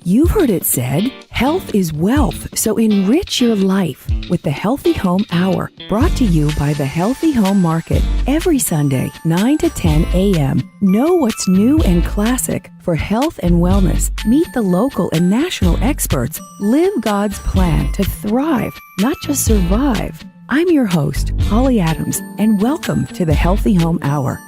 You've heard it said, health is wealth, so enrich your life with the Healthy Home Hour, brought to you by the Healthy Home Market, every Sunday, 9 to 10 a.m. Know what's new and classic for health and wellness. Meet the local and national experts. Live God's plan to thrive, not just survive. I'm your host, Holly Adams, and welcome to the Healthy Home Hour.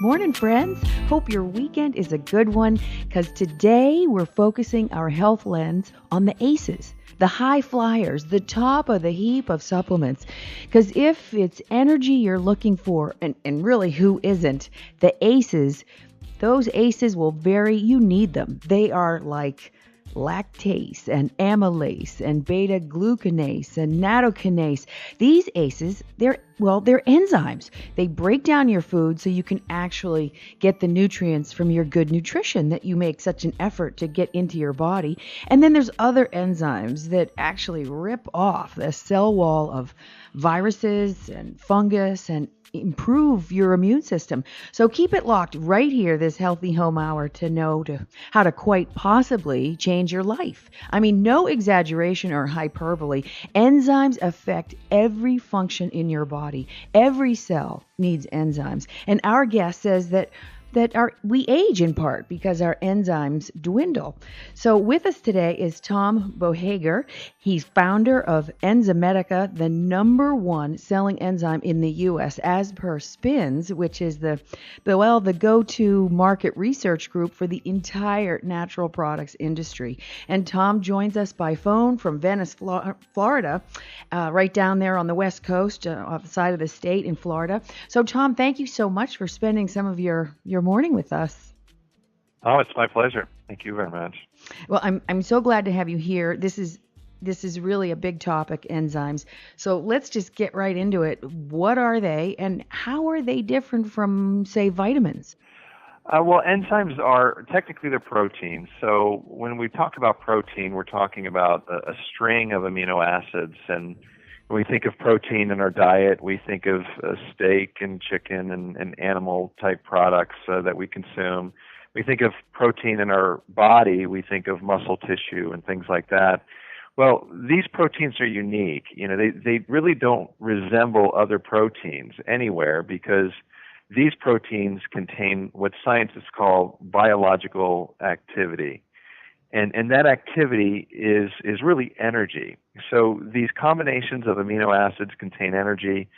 Morning, friends. Hope your weekend is a good one, because today we're focusing our health lens on the ACEs, the high flyers, the top of the heap of supplements. Because if it's energy you're looking for, and really who isn't, the ACEs, those ACEs will vary. You need them. They are like lactase and amylase and beta glucanase and nattokinase. These ACEs, they're enzymes. They break down your food so you can actually get the nutrients from your good nutrition that you make such an effort to get into your body. And then there's other enzymes that actually rip off the cell wall of viruses and fungus and improve your immune system. So keep it locked right here, this Healthy Home Hour, to know how to quite possibly change your life. I mean, no exaggeration or hyperbole. Enzymes affect every function in your body. Every cell needs enzymes. And our guest says that we age in part because our enzymes dwindle. So with us today is Tom Bohager. He's founder of Enzymedica, the #1 selling enzyme in the U.S. as per SPINS, which is the go-to market research group for the entire natural products industry. And Tom joins us by phone from Venice, Florida, right down there on the West Coast, off the side of the state in Florida. So Tom, thank you so much for spending some of your morning with us. Oh, it's my pleasure. Thank you very much. Well, I'm so glad to have you here. This is really a big topic, enzymes. So let's just get right into it. What are they, and how are they different from, say, vitamins? Well, enzymes are technically they're proteins. So when we talk about protein, we're talking about a string of amino acids. And when we think of protein in our diet, we think of steak and chicken and animal-type products that we consume. We think of protein in our body, we think of muscle tissue and things like that. Well, these proteins are unique. You know, they really don't resemble other proteins anywhere, because these proteins contain what scientists call biological activity. And that activity is really energy. So these combinations of amino acids contain energy,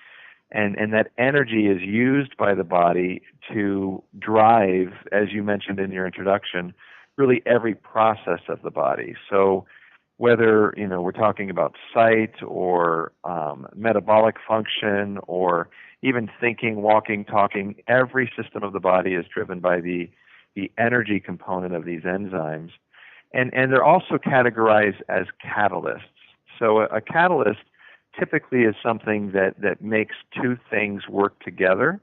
and that energy is used by the body to drive, as you mentioned in your introduction, really every process of the body. So whether we're talking about sight or metabolic function or even thinking, walking, talking, every system of the body is driven by the energy component of these enzymes. And they're also categorized as catalysts. So a catalyst typically is something that makes two things work together,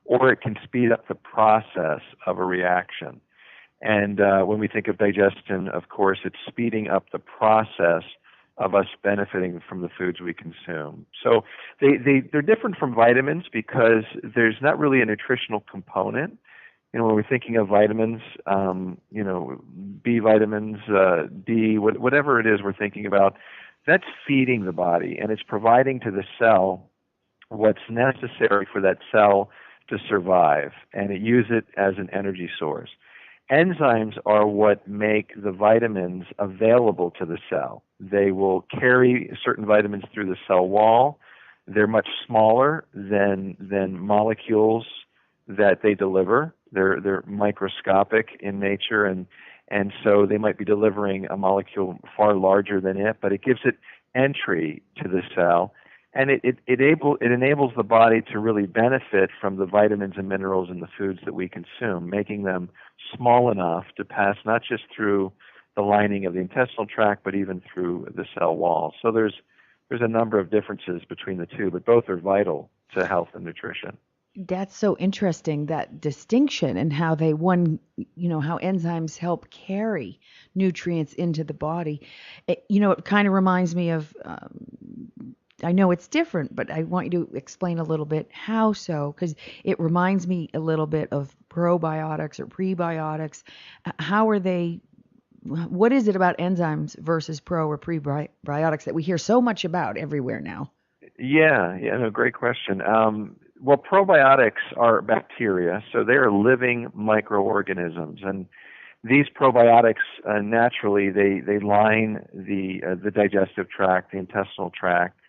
or it can speed up the process of a reaction. And when we think of digestion, of course, it's speeding up the process of us benefiting from the foods we consume. So they're different from vitamins because there's not really a nutritional component. When we're thinking of vitamins, B vitamins, D, whatever it is we're thinking about, that's feeding the body, and it's providing to the cell what's necessary for that cell to survive, and it uses it as an energy source. Enzymes are what make the vitamins available to the cell. They will carry certain vitamins through the cell wall. They're much smaller than molecules that they deliver. They're microscopic in nature, and so they might be delivering a molecule far larger than it, but it gives it entry to the cell, and it enables the body to really benefit from the vitamins and minerals in the foods that we consume, making them small enough to pass not just through the lining of the intestinal tract, but even through the cell wall. So there's a number of differences between the two, but both are vital to health and nutrition. That's so interesting, that distinction, and how how enzymes help carry nutrients into the body. It kind of reminds me of, I know it's different, but I want you to explain a little bit how so, because it reminds me a little bit of probiotics or prebiotics. How are they What is it about enzymes versus pro or prebiotics that we hear so much about everywhere now? Yeah, no, great question. Well, probiotics are bacteria, so they are living microorganisms, and these probiotics naturally they line the digestive tract, the intestinal tract,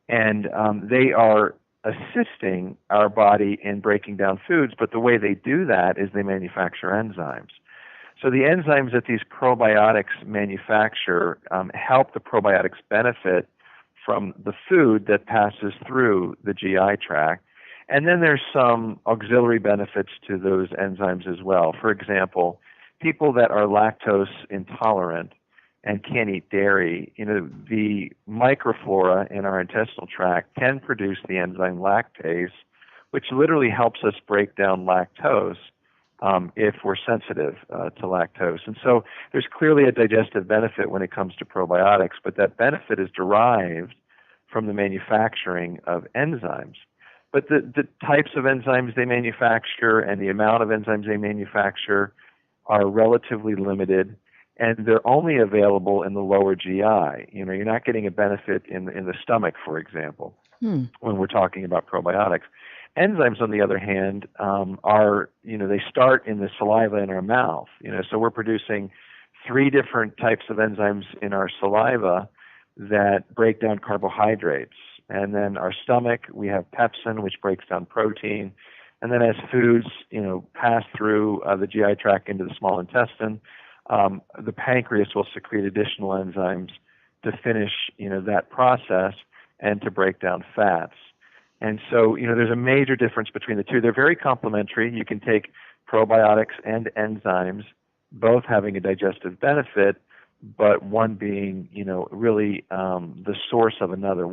and they are assisting our body in breaking down foods. But the way they do that is they manufacture enzymes. So the enzymes that these probiotics manufacture help the probiotics benefit from the food that passes through the GI tract. And then there's some auxiliary benefits to those enzymes as well. For example, people that are lactose intolerant and can't eat dairy, the microflora in our intestinal tract can produce the enzyme lactase, which literally helps us break down lactose if we're sensitive to lactose. And so there's clearly a digestive benefit when it comes to probiotics, but that benefit is derived from the manufacturing of enzymes. But the types of enzymes they manufacture and the amount of enzymes they manufacture are relatively limited, and they're only available in the lower GI. You're not getting a benefit in the stomach, for example, when we're talking about probiotics. Enzymes, on the other hand, they start in the saliva in our mouth. So we're producing 3 different types of enzymes in our saliva that break down carbohydrates. And then our stomach, we have pepsin, which breaks down protein. And then as foods, pass through the GI tract into the small intestine, the pancreas will secrete additional enzymes to finish, that process and to break down fats. And so, there's a major difference between the two. They're very complementary. You can take probiotics and enzymes, both having a digestive benefit, but one being, really the source of another.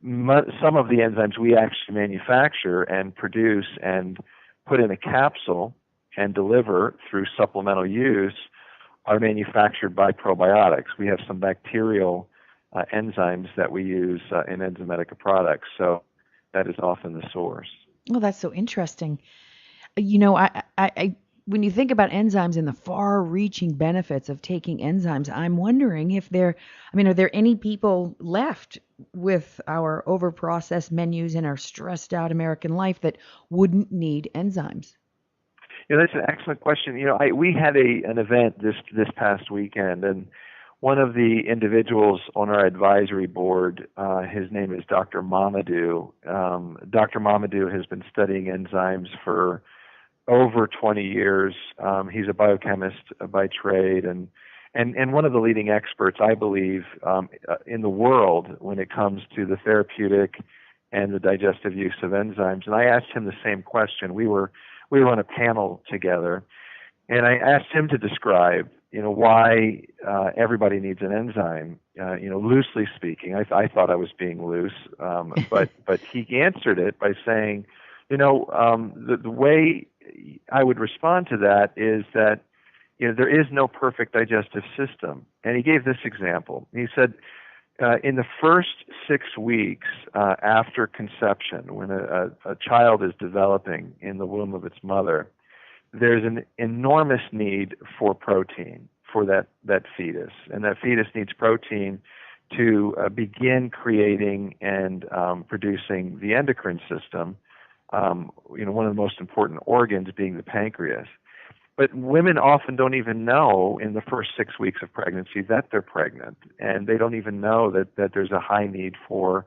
Some of the enzymes we actually manufacture and produce and put in a capsule and deliver through supplemental use are manufactured by probiotics. We have some bacterial enzymes that we use in Enzymedica products. So that is often the source. Well, that's so interesting. I when you think about enzymes and the far-reaching benefits of taking enzymes, I'm wondering if are there any people left with our over-processed menus and our stressed-out American life that wouldn't need enzymes? That's an excellent question. We had an event this past weekend, and one of the individuals on our advisory board, his name is Dr. Mamadou. Dr. Mamadou has been studying enzymes for over 20 years. He's a biochemist by trade and one of the leading experts, I believe, in the world when it comes to the therapeutic and the digestive use of enzymes. And I asked him the same question. We were on a panel together, and I asked him to describe, why everybody needs an enzyme. Loosely speaking, I thought I was being loose, but he answered it by saying, the way I would respond to that is that there is no perfect digestive system. And he gave this example. He said, in the first 6 weeks after conception, when a child is developing in the womb of its mother, there's an enormous need for protein for that fetus. And that fetus needs protein to begin creating and producing the endocrine system, one of the most important organs being the pancreas. But women often don't even know in the first 6 weeks of pregnancy that they're pregnant, and they don't even know that there's a high need for,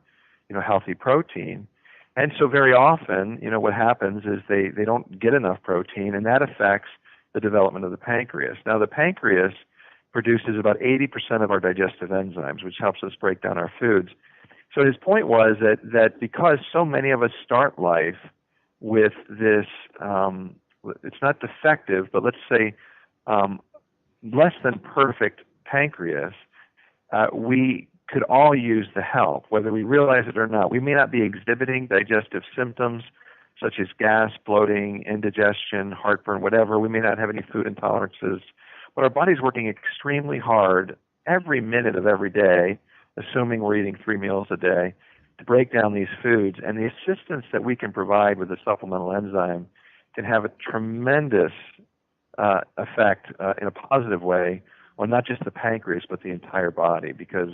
healthy protein. And so very often, what happens is they don't get enough protein, and that affects the development of the pancreas. Now, the pancreas produces about 80% of our digestive enzymes, which helps us break down our foods. So his point was that because so many of us start life with this, it's not defective, but let's say less than perfect pancreas, we could all use the help, whether we realize it or not. We may not be exhibiting digestive symptoms such as gas, bloating, indigestion, heartburn, whatever. We may not have any food intolerances, but our body's working extremely hard every minute of every day, assuming we're eating 3 meals a day, to break down these foods. And the assistance that we can provide with a supplemental enzyme can have a tremendous effect in a positive way well, not just the pancreas, but the entire body because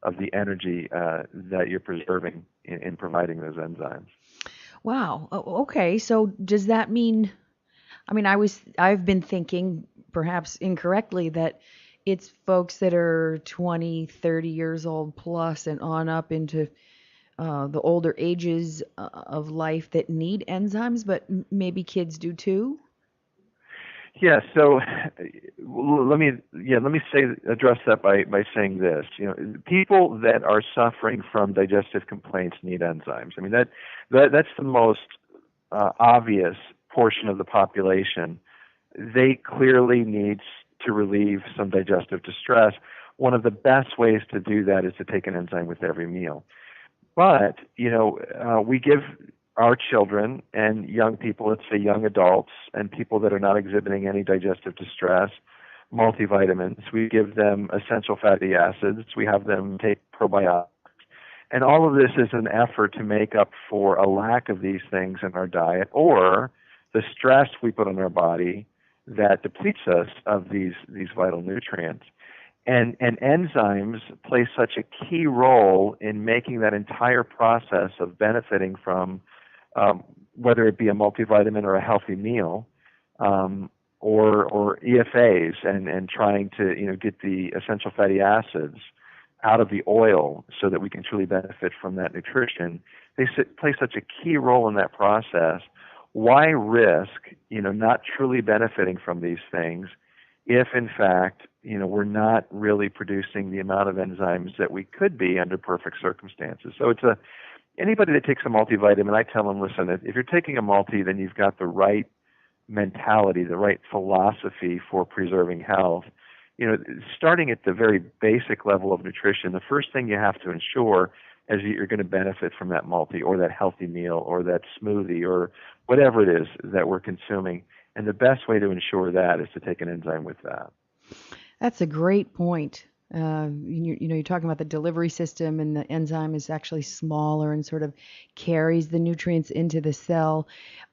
of the energy that you're preserving in providing those enzymes. Wow. Okay. So does that mean, I mean, I've been thinking, perhaps incorrectly, that it's folks that are 20, 30 years old plus and on up into the older ages of life that need enzymes, but maybe kids do too? Yeah, so let me address that by saying this. People that are suffering from digestive complaints need enzymes. I mean that's the most obvious portion of the population. They clearly need to relieve some digestive distress. One of the best ways to do that is to take an enzyme with every meal. But we give our children and young people, let's say young adults and people that are not exhibiting any digestive distress, multivitamins. We give them essential fatty acids. We have them take probiotics. And all of this is an effort to make up for a lack of these things in our diet or the stress we put on our body that depletes us of these vital nutrients. And enzymes play such a key role in making that entire process of benefiting from whether it be a multivitamin or a healthy meal, or EFAs, and trying to get the essential fatty acids out of the oil so that we can truly benefit from that nutrition. They play such a key role in that process. Why risk not truly benefiting from these things if in fact we're not really producing the amount of enzymes that we could be under perfect circumstances? So anybody that takes a multivitamin, I tell them, listen, if you're taking a multi, then you've got the right mentality, the right philosophy for preserving health. Starting at the very basic level of nutrition, the first thing you have to ensure is that you're going to benefit from that multi or that healthy meal or that smoothie or whatever it is that we're consuming. And the best way to ensure that is to take an enzyme with that. That's a great point. You're talking about the delivery system, and the enzyme is actually smaller and sort of carries the nutrients into the cell.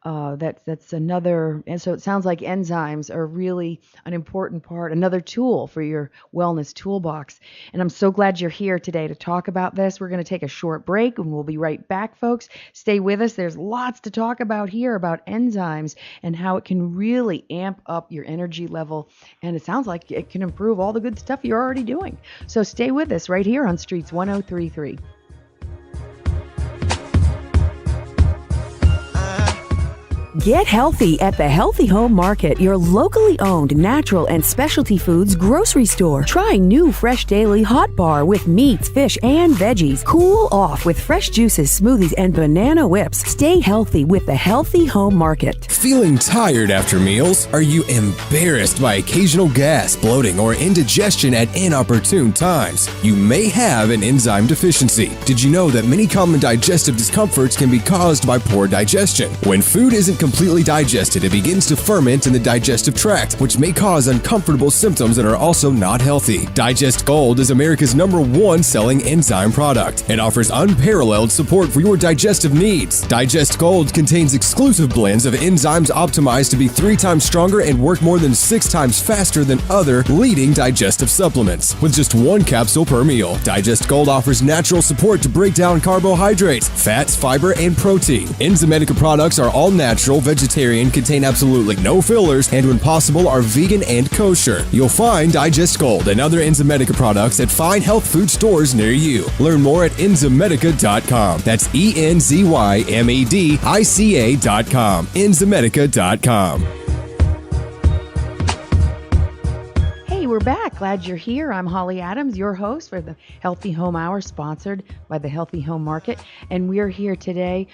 That's another, and so it sounds like enzymes are really an important part, another tool for your wellness toolbox. And I'm so glad you're here today to talk about this. We're going to take a short break, and we'll be right back, folks. Stay with us. There's lots to talk about here about enzymes and how it can really amp up your energy level. And it sounds like it can improve all the good stuff you're already doing. So stay with us right here on Streets 1033. Get healthy at the Healthy Home Market, your locally owned natural and specialty foods grocery store. Try new Fresh Daily Hot Bar with meats, fish, and veggies. Cool off with fresh juices, smoothies, and banana whips. Stay healthy with the Healthy Home Market. Feeling tired after meals? Are you embarrassed by occasional gas, bloating, or indigestion at inopportune times? You may have an enzyme deficiency. Did you know that many common digestive discomforts can be caused by poor digestion? When food isn't completely digested, it begins to ferment in the digestive tract, which may cause uncomfortable symptoms that are also not healthy. Digest Gold is America's #1 selling enzyme product. It offers unparalleled support for your digestive needs. Digest Gold contains exclusive blends of enzymes optimized to be 3 times stronger and work more than 6 times faster than other leading digestive supplements. With just 1 capsule per meal, Digest Gold offers natural support to break down carbohydrates, fats, fiber, and protein. Enzymedica products are all natural, vegetarian, contain absolutely no fillers, and when possible are vegan and kosher. You'll find Digest Gold and other Enzymedica products at fine health food stores near you. Learn more at Enzymedica.com. That's ENZYMEDICA.com. Enzymedica.com. Hey, we're back. Glad you're here. I'm Holly Adams, your host for the Healthy Home Hour, sponsored by the Healthy Home Market. And we're here today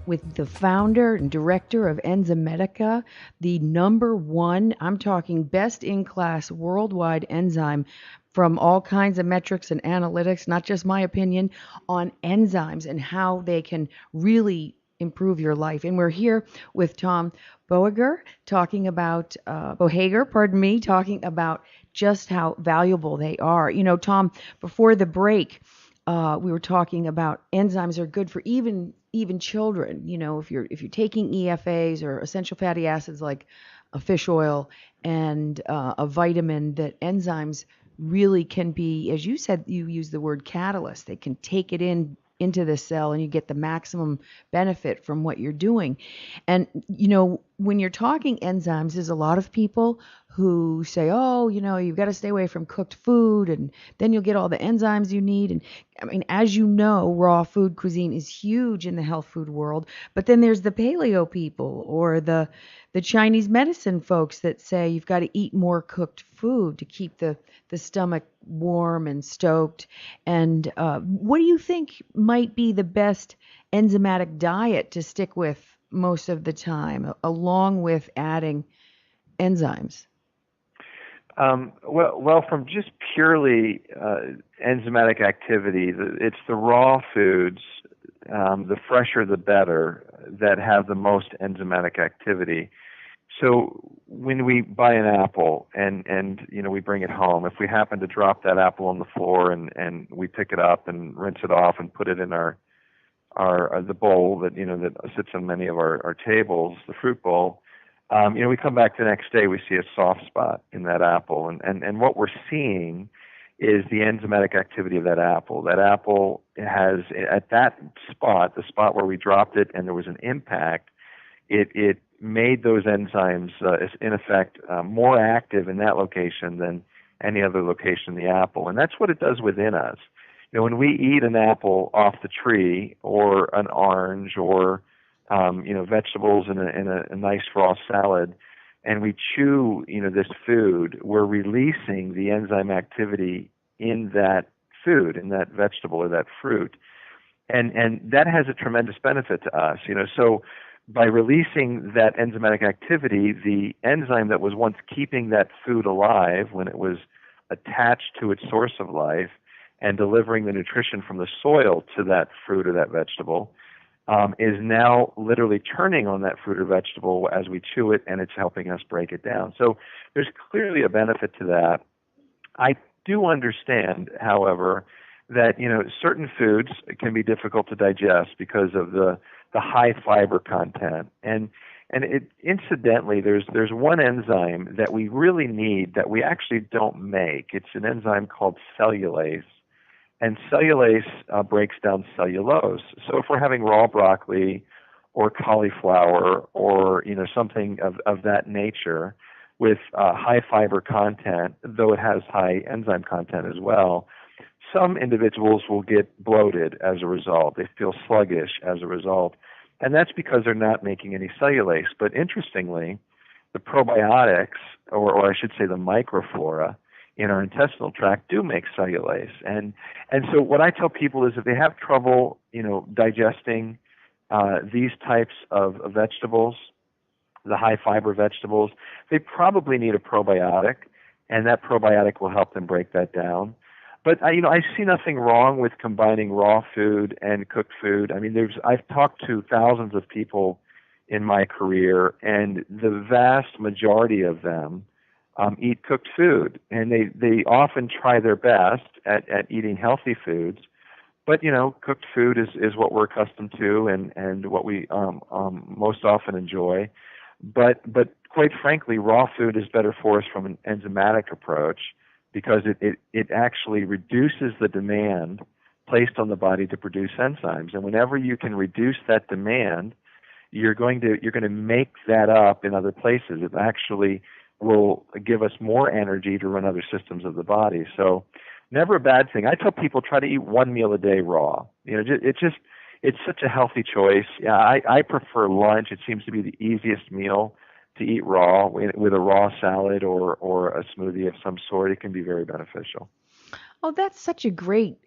with the founder and director of Enzymedica, the #1, I'm talking best-in-class worldwide enzyme from all kinds of metrics and analytics, not just my opinion, on enzymes and how they can really improve your life. And we're here with Tom Bohager talking about talking about just how valuable they are. Tom, before the break, we were talking about enzymes are good for even children. If you're taking EFAs or essential fatty acids like a fish oil, and a vitamin, that enzymes really can be, as you said, you use the word catalyst. They can take it into the cell, and you get the maximum benefit from what you're doing. And when you're talking enzymes, there's a lot of people who say, oh, you've got to stay away from cooked food, and then you'll get all the enzymes you need. And I mean, as you know, raw food cuisine is huge in the health food world. But then there's the paleo people, or the Chinese medicine folks that say you've got to eat more cooked food to keep the stomach warm and stoked. And what do you think might be the best enzymatic diet to stick with most of the time, along with adding enzymes? Well, from just purely enzymatic activity, it's the raw foods, the fresher the better, that have the most enzymatic activity. So when we buy an apple and we bring it home, if we happen to drop that apple on the floor and we pick it up and rinse it off and put it in our the bowl that that sits on many of our tables, the fruit bowl, we come back the next day, we see a soft spot in that apple, and what we're seeing is the enzymatic activity of that apple. That apple has, at that spot, the spot where we dropped it and there was an impact, it made those enzymes, in effect, more active in that location than any other location in the apple. And that's what it does within us. When we eat an apple off the tree, or an orange, or vegetables in a nice raw salad, and we chew this food, we're releasing the enzyme activity in that food, in that vegetable or that fruit, and that has a tremendous benefit to us. So by releasing that enzymatic activity, the enzyme that was once keeping that food alive when it was attached to its source of life and delivering the nutrition from the soil to that fruit or that vegetable, is now literally turning on that fruit or vegetable as we chew it, and it's helping us break it down. So there's clearly a benefit to that. I do understand, however, that certain foods can be difficult to digest because of the high fiber content, and incidentally, there's one enzyme that we really need that we actually don't make. It's an enzyme called cellulase. And cellulase breaks down cellulose. So if we're having raw broccoli or cauliflower or something of that nature with high fiber content, though it has high enzyme content as well, some individuals will get bloated as a result. They feel sluggish as a result. And that's because they're not making any cellulase. But interestingly, the probiotics, or I should say the microflora, in our intestinal tract do make cellulase. And so what I tell people is if they have trouble, digesting these types of vegetables, the high fiber vegetables, they probably need a probiotic, and that probiotic will help them break that down. But I see nothing wrong with combining raw food and cooked food. I mean, I've talked to thousands of people in my career, and the vast majority of them eat cooked food, and they often try their best at eating healthy foods, but cooked food is what we're accustomed to and what we most often enjoy. But quite frankly, raw food is better for us from an enzymatic approach because it actually reduces the demand placed on the body to produce enzymes, and whenever you can reduce that demand, you're going to make that up in other places. It actually will give us more energy to run other systems of the body. So never a bad thing. I tell people try to eat one meal a day raw. It's such a healthy choice. Yeah, I prefer lunch. It seems to be the easiest meal to eat raw with a raw salad or a smoothie of some sort. It can be very beneficial. Oh, that's such a great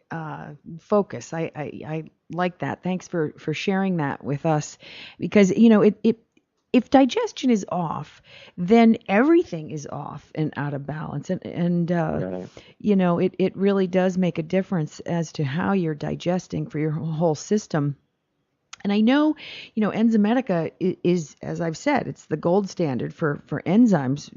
focus. I like that. Thanks for sharing that with us, because if digestion is off, then everything is off and out of balance, and Right. it really does make a difference as to how you're digesting for your whole system. And I know, Enzymedica is, as I've said, it's the gold standard for enzymes.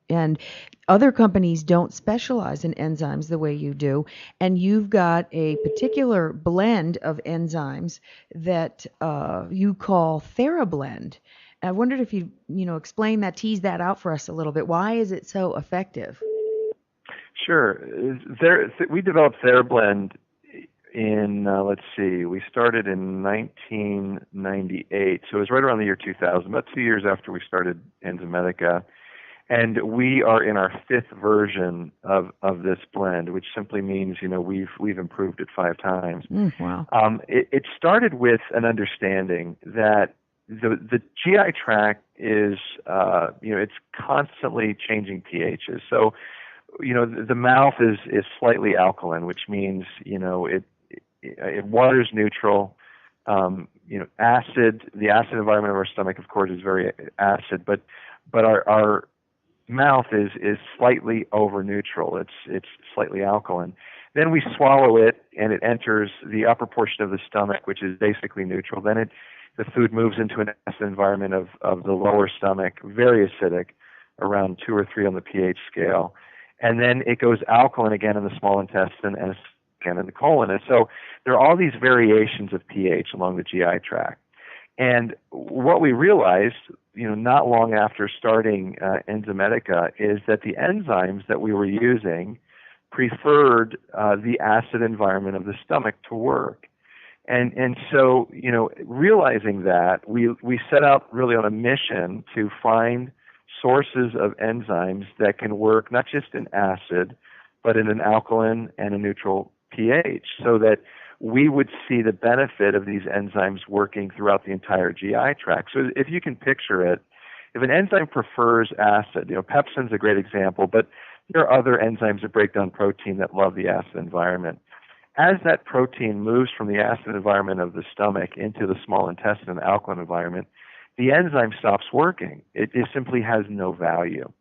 And other companies don't specialize in enzymes the way you do. And you've got a particular blend of enzymes that you call TheraBlend. I wondered if explain that, tease that out for us a little bit. Why is it so effective? Sure. We developed TheraBlend in, we started in 1998, so it was right around the year 2000, about 2 years after we started Enzymedica. And we are in our fifth version of this blend, which simply means, we've improved it 5 times. Wow. It started with an understanding that the GI tract is, it's constantly changing pHs. So, the mouth is slightly alkaline, which means, water's neutral. The acid environment of our stomach, of course, is very acid, but our mouth is slightly over neutral. It's slightly alkaline. Then we swallow it, and it enters the upper portion of the stomach, which is basically neutral. Then the food moves into an acid environment of the lower stomach, very acidic, around 2 or 3 on the pH scale. And then it goes alkaline again in the small intestine and again in the colon. And so there are all these variations of pH along the GI tract. And what we realized, not long after starting Enzymedica, is that the enzymes that we were using preferred the acid environment of the stomach to work. And so, realizing that, we set out really on a mission to find sources of enzymes that can work not just in acid, but in an alkaline and a neutral pH, so that we would see the benefit of these enzymes working throughout the entire GI tract. So if you can picture it, if an enzyme prefers acid, pepsin's a great example, but there are other enzymes that break down protein that love the acid environment. As that protein moves from the acid environment of the stomach into the small intestine and alkaline environment, the enzyme stops working. It simply has no value.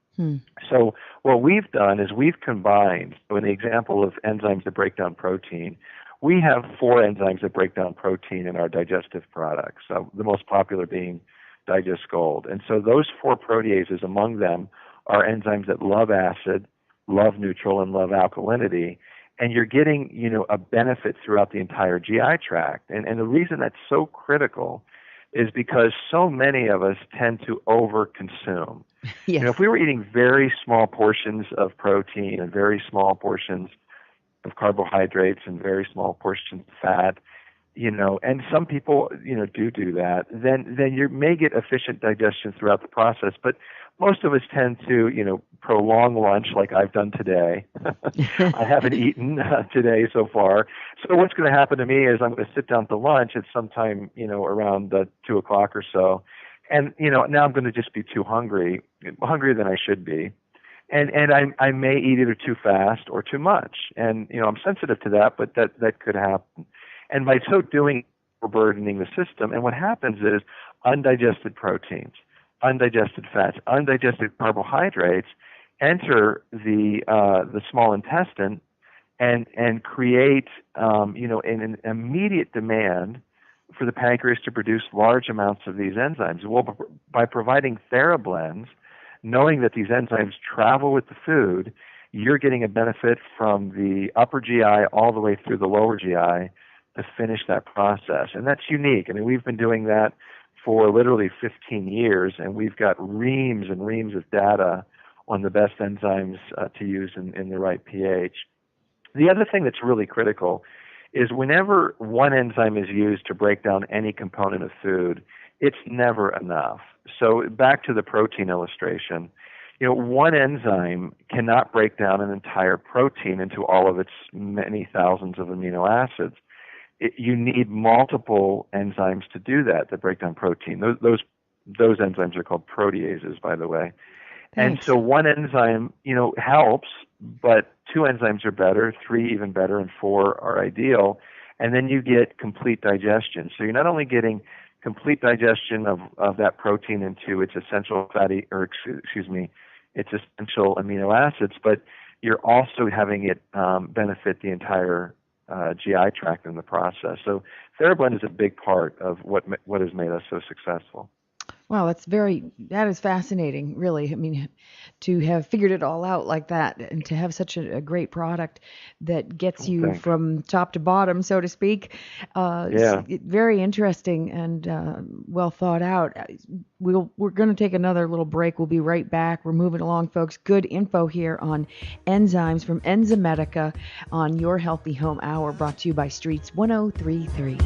So what we've done is we've combined, so in the example of enzymes that break down protein, we have 4 enzymes that break down protein in our digestive products, so the most popular being Digest Gold. And so those 4 proteases, among them, are enzymes that love acid, love neutral, and love alkalinity. And you're getting, a benefit throughout the entire GI tract. And the reason that's so critical is because so many of us tend to overconsume. Yes. If we were eating very small portions of protein and very small portions of carbohydrates and very small portions of fat, and some people, do that, then you may get efficient digestion throughout the process. But most of us tend to, prolong lunch like I've done today. I haven't eaten today so far. So what's going to happen to me is I'm going to sit down to lunch at sometime, around 2 o'clock or so. And, now I'm going to just be too hungrier than I should be. And I may eat either too fast or too much. And, I'm sensitive to that, but that could happen. And by so doing, we're burdening the system. And what happens is undigested proteins, undigested fats, undigested carbohydrates enter the small intestine and create an immediate demand for the pancreas to produce large amounts of these enzymes. Well, by providing TheraBlends, knowing that these enzymes travel with the food, you're getting a benefit from the upper GI all the way through the lower GI to finish that process. And that's unique. I mean, we've been doing that for literally 15 years, and we've got reams and reams of data on the best enzymes to use in the right pH. The other thing that's really critical is whenever one enzyme is used to break down any component of food, it's never enough. So back to the protein illustration, one enzyme cannot break down an entire protein into all of its many thousands of amino acids. You need multiple enzymes to do that, to break down protein. Those enzymes are called proteases, by the way. And so one enzyme, helps, but 2 enzymes are better, 3 even better, and 4 are ideal. And then you get complete digestion. So you're not only getting complete digestion of that protein into its essential its essential amino acids, but you're also having it benefit the entire GI tract in the process. So TheraBlend is a big part of what has made us so successful. Wow, that is fascinating, really. I mean, to have figured it all out like that and to have such a great product that gets Oh, you thanks. from top to bottom, so to speak, Yeah. very interesting and well thought out. We're going to take another little break. We'll be right back. We're moving along, folks. Good info here on enzymes from Enzymedica on Your Healthy Home Hour, brought to you by Streets 1033.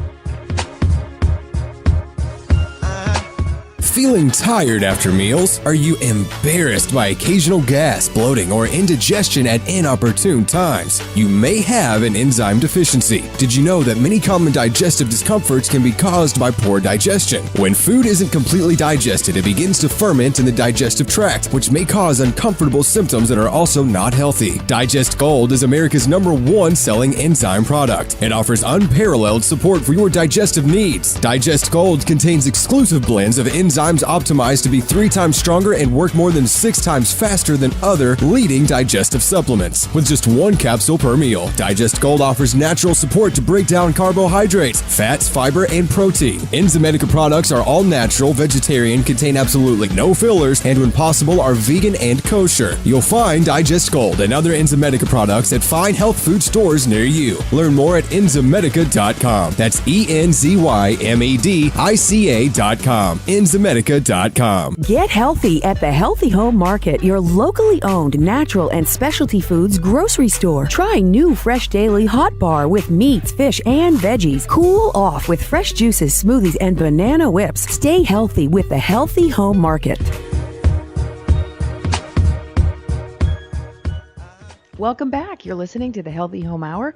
Feeling tired after meals? Are you embarrassed by occasional gas, bloating, or indigestion at inopportune times? You may have an enzyme deficiency. Did you know that many common digestive discomforts can be caused by poor digestion? When food isn't completely digested, it begins to ferment in the digestive tract, which may cause uncomfortable symptoms that are also not healthy. Digest Gold is America's #1 selling enzyme product. It offers unparalleled support for your digestive needs. Digest Gold contains exclusive blends of enzymes optimized to be 3 times stronger and work more than 6 times faster than other leading digestive supplements. With just 1 capsule per meal, Digest Gold offers natural support to break down carbohydrates, fats, fiber, and protein. Enzymedica products are all natural, vegetarian, contain absolutely no fillers, and when possible are vegan and kosher. You'll find Digest Gold and other Enzymedica products at fine health food stores near you. Learn more at enzymedica.com. That's ENZYMEDICA.com. Enzymedica.com. Get healthy at the Healthy Home Market, your locally owned natural and specialty foods grocery store. Try new Fresh Daily Hot Bar with meats, fish, and veggies. Cool off with fresh juices, smoothies, and banana whips. Stay healthy with the Healthy Home Market. Welcome back. You're listening to the Healthy Home Hour,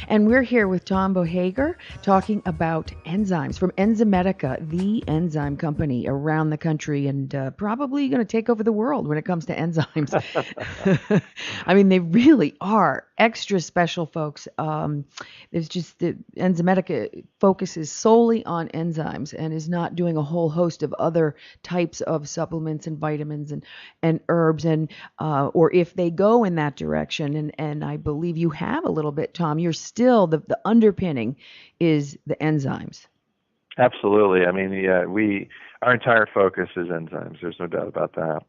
and we're here with Tom Bohager talking about enzymes from Enzymedica, the enzyme company around the country, and probably going to take over the world when it comes to enzymes. I mean, they really are extra special, folks. There's just the Enzymedica focuses solely on enzymes and is not doing a whole host of other types of supplements and vitamins and herbs, and or if they go in that direction. And I believe you have a little bit, Tom. You're still, the underpinning is the enzymes. Absolutely. I mean, our entire focus is enzymes. There's no doubt about that.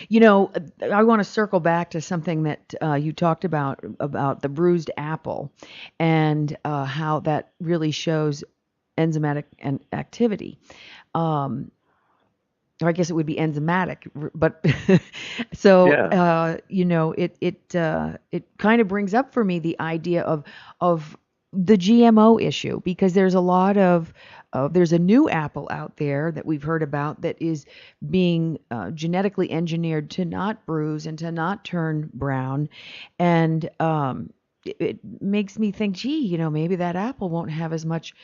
You know, I want to circle back to something that you talked about the bruised apple and how that really shows enzymatic activity. Or I guess it would be enzymatic, but so Yeah. you know, it kind of brings up for me the idea of the GMO issue, because there's a lot of there's a new apple out there that we've heard about that is being genetically engineered to not bruise and to not turn brown, and it makes me think, gee, you know, maybe that apple won't have as much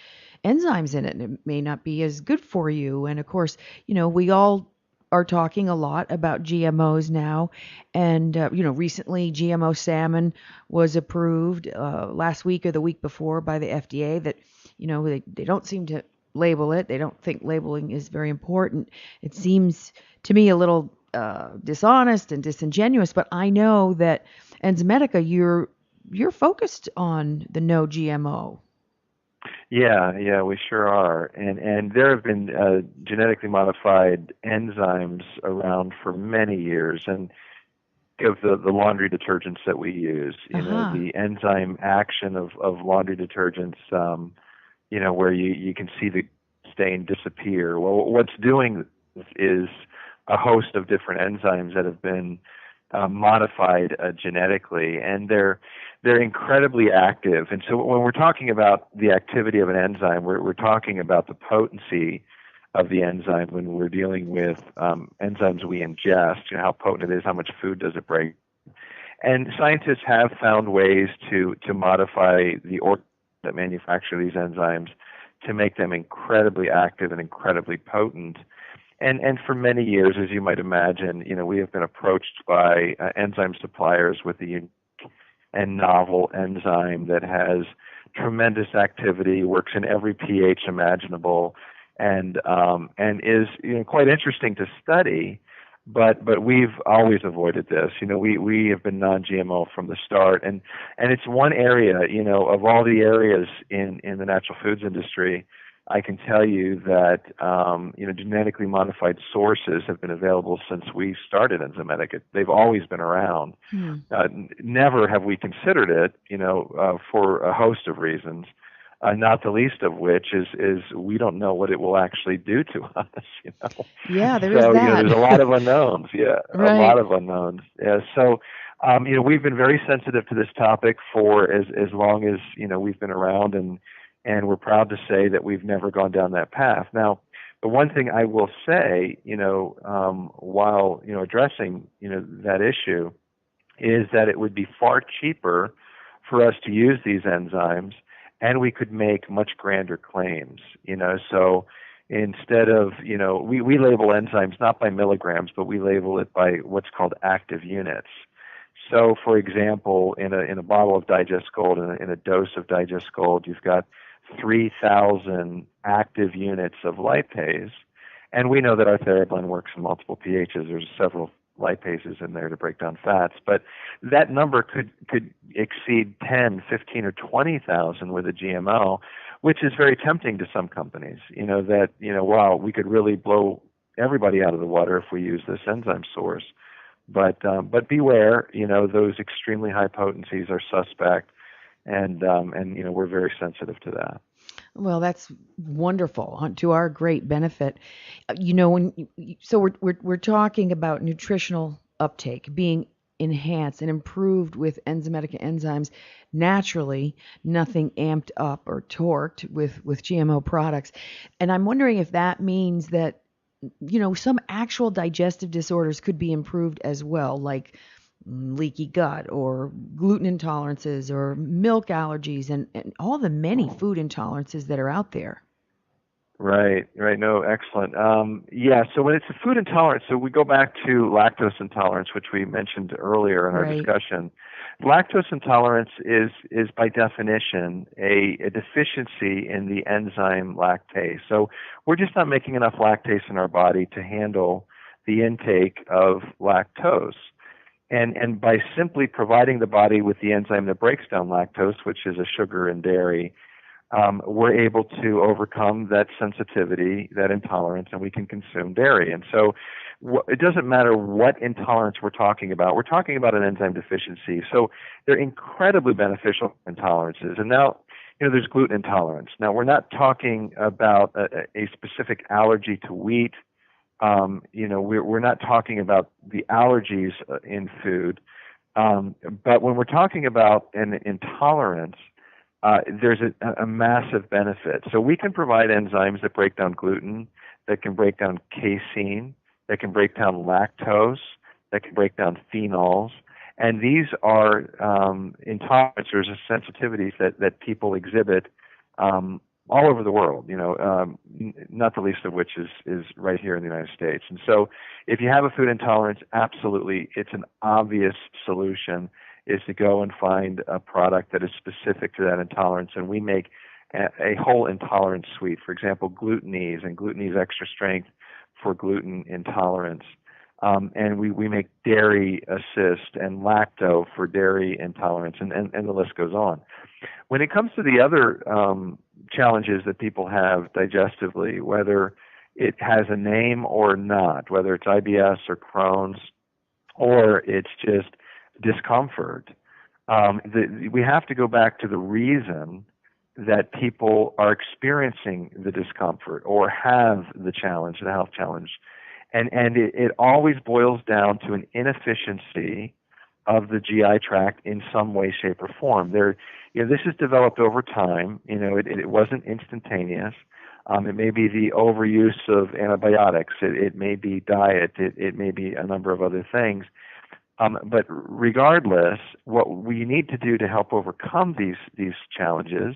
enzymes in it, and it may not be as good for you. And of course, you know, we all are talking a lot about GMOs now, and you know, recently GMO salmon was approved last week or the week before by the FDA. That, you know, they don't seem to label it. They don't think labeling is very important. It seems to me a little dishonest and disingenuous, but I know that Enzymedica, you're focused on the no GMO. Yeah, we sure are. And there have been genetically modified enzymes around for many years. And of the laundry detergents that we use, you know, the enzyme action of laundry detergents, you know, where you can see the stain disappear. Well, what's doing is a host of different enzymes that have been modified genetically, and they're incredibly active. And so when we're talking about the activity of an enzyme, we're talking about the potency of the enzyme when we're dealing with enzymes we ingest, you know, how potent it is, how much food does it break. And scientists have found ways to modify the organs that manufacture these enzymes to make them incredibly active and incredibly potent. And for many years, as you might imagine, you know, we have been approached by enzyme suppliers with a unique and novel enzyme that has tremendous activity, works in every pH imaginable, and is, you know, quite interesting to study. But we've always avoided this. You know, we have been non-GMO from the start, and it's one area, you know, of all the areas in the natural foods industry I can tell you that genetically modified sources have been available since we started Enzymedica. They've always been around. Never have we considered it, for a host of reasons. Not the least of which is we don't know what it will actually do to us. Yeah, there is so that. There's a lot of unknowns. Yeah, Right. A lot of unknowns. Yeah. So we've been very sensitive to this topic for as long as we've been around, and we're proud to say that we've never gone down that path. Now, the one thing I will say, while addressing that issue, is that it would be far cheaper for us to use these enzymes, and we could make much grander claims. So instead of we label enzymes not by milligrams, but we label it by what's called active units. So, for example, in a bottle of Digest Gold, in a dose of Digest Gold, you've got 3,000 active units of lipase, and we know that our TheraBlend works in multiple pHs. There's several lipases in there to break down fats, but that number could exceed 10, 15, or 20,000 with a GMO, which is very tempting to some companies. Wow, we could really blow everybody out of the water if we use this enzyme source. But beware, those extremely high potencies are suspect, and we're very sensitive to that. Well, that's wonderful, to our great benefit. So we're talking about nutritional uptake being enhanced and improved with Enzymedica enzymes naturally, nothing amped up or torqued with GMO products. And I'm wondering if that means that some actual digestive disorders could be improved as well, like leaky gut or gluten intolerances or milk allergies and all the many food intolerances that are out there. Right. No, excellent. So when it's a food intolerance, so we go back to lactose intolerance, which we mentioned earlier in our discussion. Lactose intolerance is by definition a deficiency in the enzyme lactase. So we're just not making enough lactase in our body to handle the intake of lactose. And by simply providing the body with the enzyme that breaks down lactose, which is a sugar in dairy, we're able to overcome that sensitivity, that intolerance, and we can consume dairy. And so it doesn't matter what intolerance we're talking about. We're talking about an enzyme deficiency. So they're incredibly beneficial intolerances. And now, there's gluten intolerance. Now, we're not talking about a specific allergy to wheat. We're not talking about the allergies in food. But when we're talking about an intolerance, there's a massive benefit. So we can provide enzymes that break down gluten, that can break down casein, that can break down lactose, that can break down phenols. And these are intolerances or sensitivities that people exhibit all over the world, not the least of which is right here in the United States. And so if you have a food intolerance, absolutely, it's an obvious solution is to go and find a product that is specific to that intolerance. And we make a whole intolerance suite. For example, Glutenese and Glutenese Extra Strength for gluten intolerance. And we make Dairy Assist and Lacto for dairy intolerance, and the list goes on. When it comes to the other challenges that people have digestively, whether it has a name or not, whether it's IBS or Crohn's, or it's just discomfort, we have to go back to the reason that people are experiencing the discomfort or have the challenge, the health challenge. And it always boils down to an inefficiency of the GI tract in some way, shape, or form. This is developed over time. It wasn't instantaneous. It may be the overuse of antibiotics. It may be diet. It may be a number of other things. But regardless, what we need to do to help overcome these challenges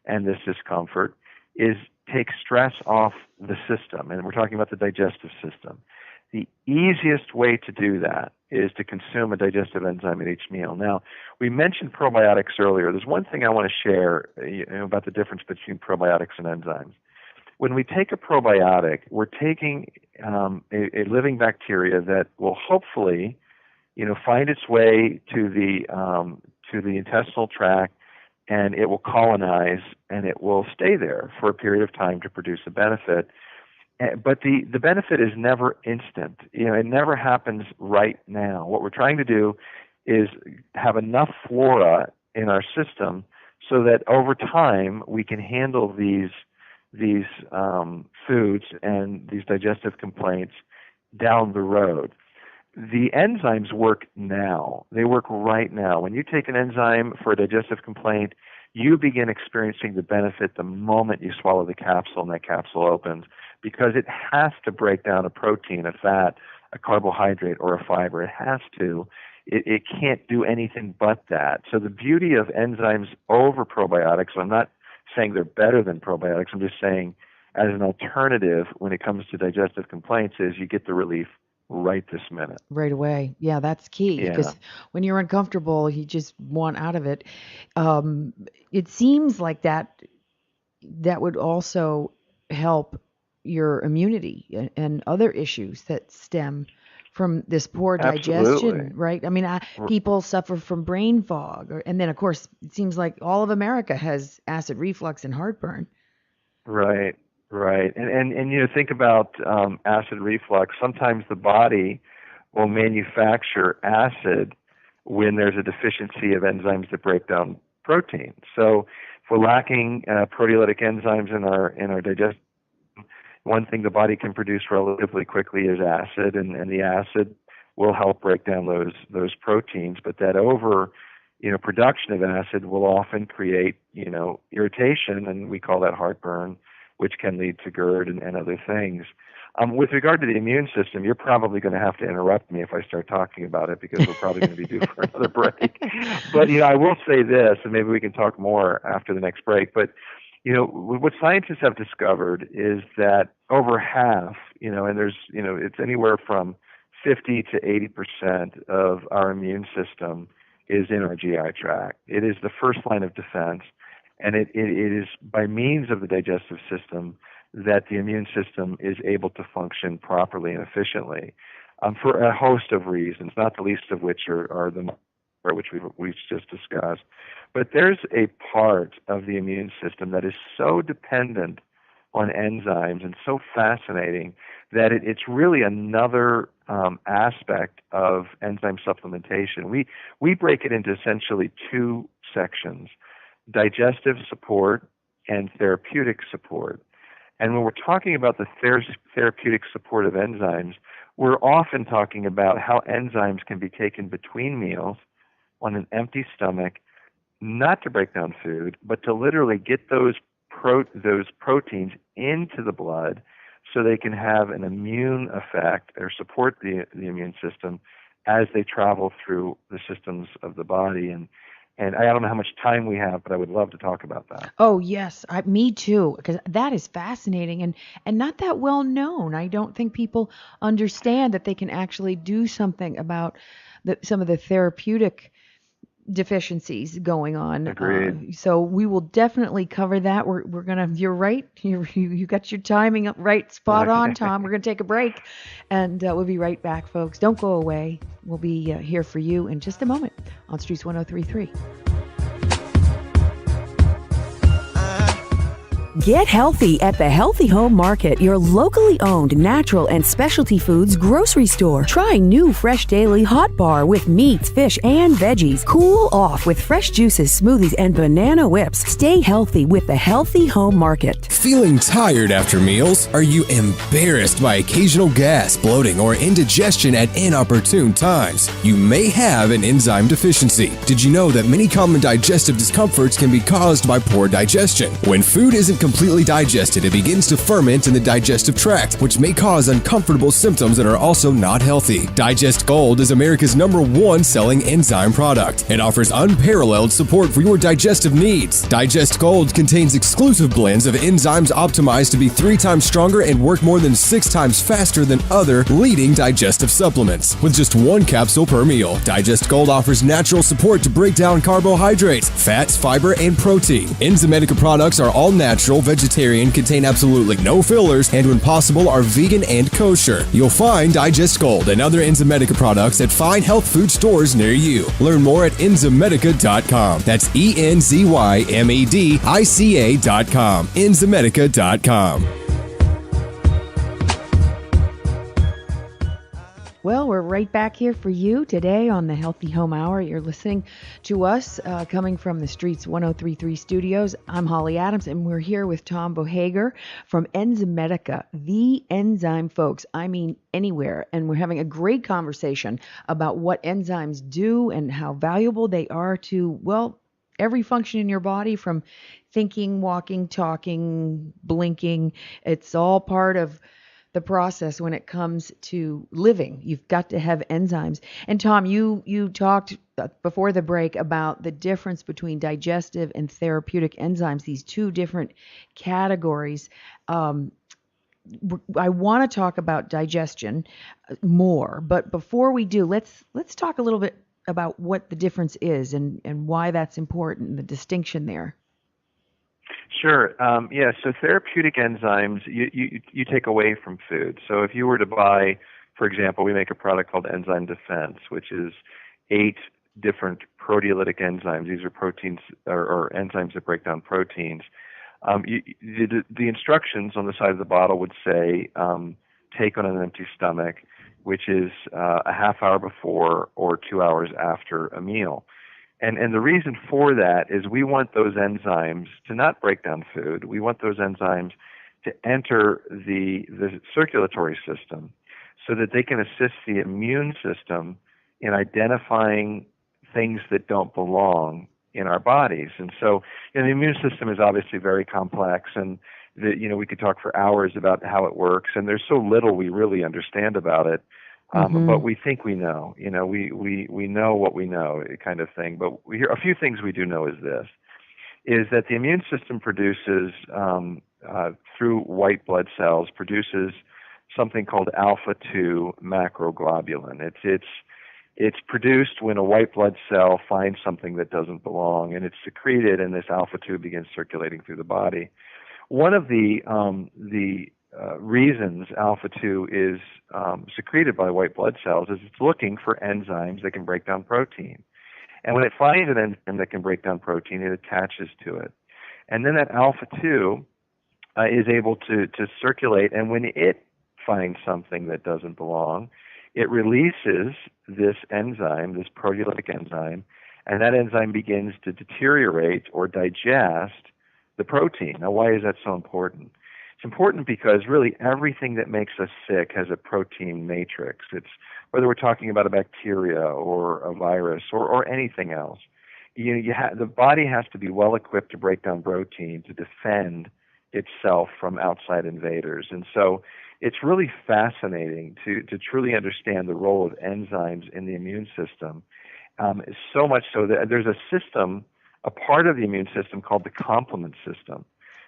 and this discomfort is take stress off the system. And we're talking about the digestive system. The easiest way to do that is to consume a digestive enzyme at each meal. Now, we mentioned probiotics earlier. There's one thing I want to share about the difference between probiotics and enzymes. When we take a probiotic, we're taking a living bacteria that will hopefully find its way to the intestinal tract and it will colonize, and it will stay there for a period of time to produce a benefit. But the benefit is never instant. It never happens right now. What we're trying to do is have enough flora in our system so that over time we can handle these foods and these digestive complaints down the road. The enzymes work now. They work right now. When you take an enzyme for a digestive complaint, you begin experiencing the benefit the moment you swallow the capsule and that capsule opens, because it has to break down a protein, a fat, a carbohydrate, or a fiber. It has to. It can't do anything but that. So the beauty of enzymes over probiotics, I'm not saying they're better than probiotics, I'm just saying as an alternative when it comes to digestive complaints is you get the relief right this minute. Right away. Yeah, that's key, because when you're uncomfortable, you just want out of it. It seems like that would also help your immunity and other issues that stem from this poor digestion, right? I mean, people suffer from brain fog, and then of course it seems like all of America has acid reflux and heartburn. Right. And think about acid reflux. Sometimes the body will manufacture acid when there's a deficiency of enzymes that break down protein. So if we're lacking proteolytic enzymes in our digestion, one thing the body can produce relatively quickly is acid, and the acid will help break down those proteins. But that production of acid will often create irritation, and we call that heartburn, which can lead to GERD and other things. With regard to the immune system, you're probably going to have to interrupt me if I start talking about it, because we're probably going to be due for another break. But I will say this, and maybe we can talk more after the next break. But what scientists have discovered is that over half, and there's, it's anywhere from 50 to 80% of our immune system is in our GI tract. It is the first line of defense, and it is by means of the digestive system that the immune system is able to function properly and efficiently for a host of reasons, not the least of which are the which we've just discussed. But there's a part of the immune system that is so dependent on enzymes and so fascinating that it's really another aspect of enzyme supplementation. We break it into essentially two sections: digestive support and therapeutic support. And when we're talking about the therapeutic support of enzymes, we're often talking about how enzymes can be taken between meals on an empty stomach, not to break down food, but to literally get those proteins into the blood so they can have an immune effect or support the immune system as they travel through the systems of the body. And I don't know how much time we have, but I would love to talk about that. Oh, yes. Me too, because that is fascinating and not that well known. I don't think people understand that they can actually do something about some of the therapeutic deficiencies going on. Agreed. So we will definitely cover that. We're gonna. You're right. You got your timing up right, spot on, Tom. We're gonna take a break, and we'll be right back, folks. Don't go away. We'll be here for you in just a moment on Streets 103.3. Get healthy at the Healthy Home Market, your locally owned natural and specialty foods grocery store. Try new Fresh Daily Hot Bar with meats, fish, and veggies. Cool off with fresh juices, smoothies, and banana whips. Stay healthy with the Healthy Home Market. Feeling tired after meals? Are you embarrassed by occasional gas, bloating, or indigestion at inopportune times? You may have an enzyme deficiency. Did you know that many common digestive discomforts can be caused by poor digestion? When food isn't completely digested, it begins to ferment in the digestive tract, which may cause uncomfortable symptoms that are also not healthy. Digest Gold is America's #1 selling enzyme product. It offers unparalleled support for your digestive needs. Digest Gold contains exclusive blends of enzymes optimized to be 3 times stronger and work more than 6 times faster than other leading digestive supplements. With just 1 capsule per meal, Digest Gold offers natural support to break down carbohydrates, fats, fiber, and protein. Enzymedica products are all natural natural, vegetarian, contain absolutely no fillers, and when possible are vegan and kosher. You'll find Digest Gold and other Enzymedica products at fine health food stores near you. Learn more at Enzymedica.com. That's ENZYMEDICA.com. Enzymedica.com. Well, we're right back here for you today on the Healthy Home Hour. You're listening to us coming from the Streets 1033 studios. I'm Holly Adams, and we're here with Tom Bohager from Enzymedica, the enzyme folks. I mean, anywhere. And we're having a great conversation about what enzymes do and how valuable they are to, well, every function in your body, from thinking, walking, talking, blinking. It's all part of the process when it comes to living. You've got to have enzymes. And Tom, you talked before the break about the difference between digestive and therapeutic enzymes, these two different categories. I want to talk about digestion more, but before we do, let's talk a little bit about what the difference is and why that's important, and the distinction there. Sure. So therapeutic enzymes you take away from food. So if you were to buy, for example, we make a product called Enzyme Defense, which is 8 different proteolytic enzymes. These are proteins or enzymes that break down proteins. The instructions on the side of the bottle would say, take on an empty stomach, which is a half hour before or 2 hours after a meal. And the reason for that is we want those enzymes to not break down food. We want those enzymes to enter the circulatory system so that they can assist the immune system in identifying things that don't belong in our bodies. And so, the immune system is obviously very complex, and we could talk for hours about how it works, and there's so little we really understand about it. But we think we know, we know what we know, kind of thing. But a few things we do know is that the immune system produces, through white blood cells, produces something called alpha-2 macroglobulin. It's produced when a white blood cell finds something that doesn't belong, and it's secreted, and this alpha-2 begins circulating through the body. One of the reasons alpha-2 is secreted by white blood cells is it's looking for enzymes that can break down protein. And when it finds an enzyme that can break down protein, it attaches to it. And then that alpha-2 is able to circulate, and when it finds something that doesn't belong, it releases this enzyme, this proteolytic enzyme, and that enzyme begins to deteriorate or digest the protein. Now, why is that so important? It's important because really everything that makes us sick has a protein matrix. It's whether we're talking about a bacteria or a virus or anything else. The body has to be well equipped to break down protein to defend itself from outside invaders. And so it's really fascinating to truly understand the role of enzymes in the immune system. So much so that there's a system, a part of the immune system called the complement system.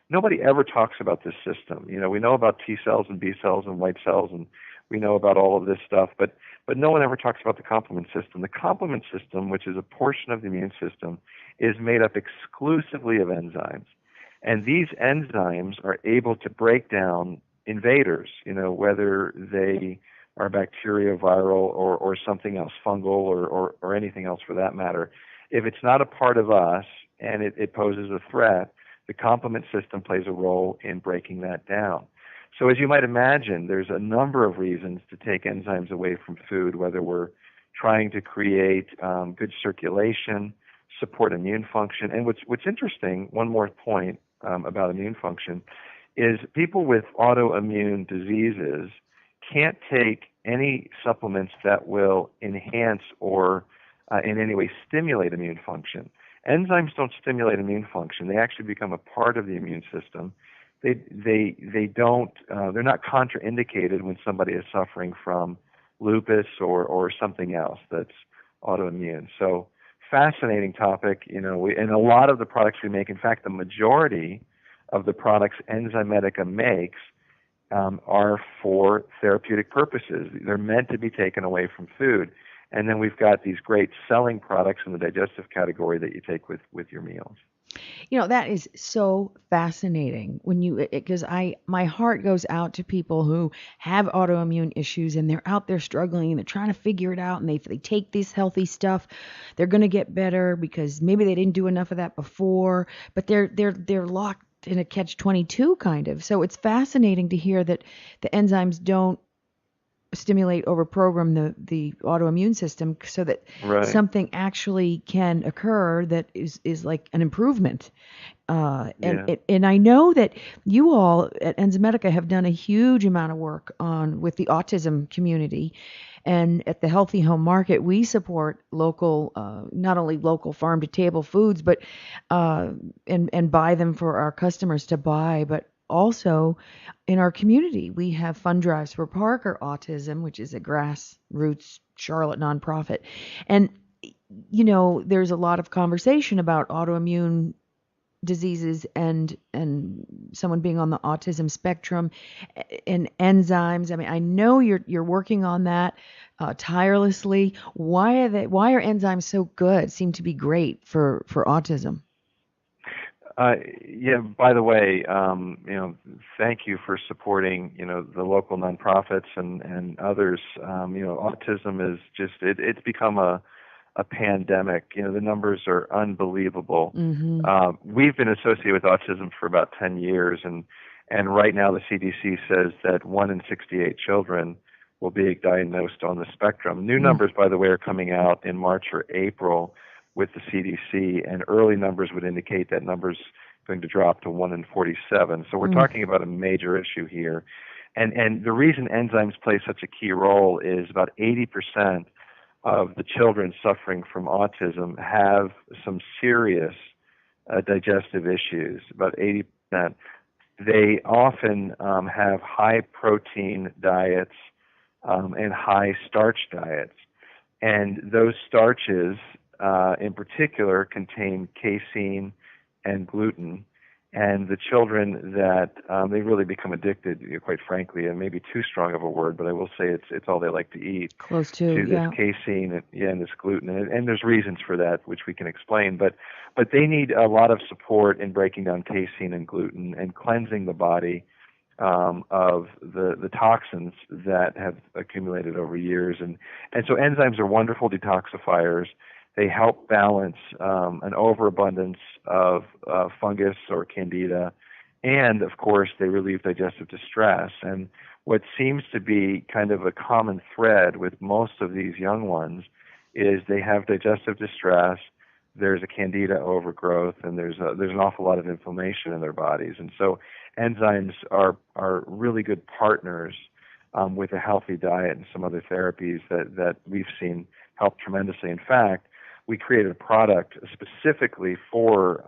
Nobody ever talks about this system. We know about T cells and B cells and white cells, and we know about all of this stuff, but no one ever talks about the complement system. The complement system, which is a portion of the immune system, is made up exclusively of enzymes. And these enzymes are able to break down invaders, whether they are bacteria, viral, or something else, fungal, or anything else for that matter. If it's not a part of us and it poses a threat, the complement system plays a role in breaking that down. So as you might imagine, there's a number of reasons to take enzymes away from food, whether we're trying to create good circulation, support immune function. And what's interesting, one more point about immune function, is people with autoimmune diseases can't take any supplements that will enhance or in any way stimulate immune function. Enzymes don't stimulate immune function. They actually become a part of the immune system. They don't. They're not contraindicated when somebody is suffering from lupus or something else that's autoimmune. So fascinating topic. And a lot of the products we make, in fact, the majority of the products Enzymedica makes are for therapeutic purposes. They're meant to be taken away from food. And then we've got these great selling products in the digestive category that you take with your meals. That is so fascinating because my heart goes out to people who have autoimmune issues and they're out there struggling and they're trying to figure it out, and they take this healthy stuff, they're going to get better because maybe they didn't do enough of that before, but they're locked in a catch-22 kind of. So it's fascinating to hear that the enzymes don't stimulate or program the autoimmune system so that something actually can occur that is like an improvement. And I know that you all at Enzymedica have done a huge amount of work with the autism community. And at the Healthy Home Market, we support local, not only local farm to table foods, but and buy them for our customers to buy, but also in our community, we have fund drives for Parker Autism, which is a grassroots Charlotte nonprofit. And, there's a lot of conversation about autoimmune diseases and someone being on the autism spectrum and enzymes. I mean, I know you're working on that tirelessly. Why are enzymes so good? Seem to be great for autism. By the way, thank you for supporting, the local nonprofits and others. Autism is just, it's become a pandemic. The numbers are unbelievable. Mm-hmm. We've been associated with autism for about 10 years, and right now the CDC says that 1 in 68 children will be diagnosed on the spectrum. New numbers, by the way, are coming out in March or April with the CDC, and early numbers would indicate that number's going to drop to 1 in 47. So we're talking about a major issue here. And the reason enzymes play such a key role is about 80% of the children suffering from autism have some serious digestive issues, about 80%. They often have high protein diets and high starch diets. And those starches in particular contain casein and gluten, and the children that they really become addicted, quite frankly, and maybe too strong of a word, but I will say it's all they like to eat. Close to this casein and this gluten, and there's reasons for that which we can explain, but they need a lot of support in breaking down casein and gluten and cleansing the body of the toxins that have accumulated over years, and so enzymes are wonderful detoxifiers. They help balance an overabundance of fungus or candida, and of course they relieve digestive distress. And what seems to be kind of a common thread with most of these young ones is they have digestive distress, there's a candida overgrowth, and there's an awful lot of inflammation in their bodies. And so enzymes are really good partners with a healthy diet and some other therapies that we've seen help tremendously. In fact, we created a product specifically for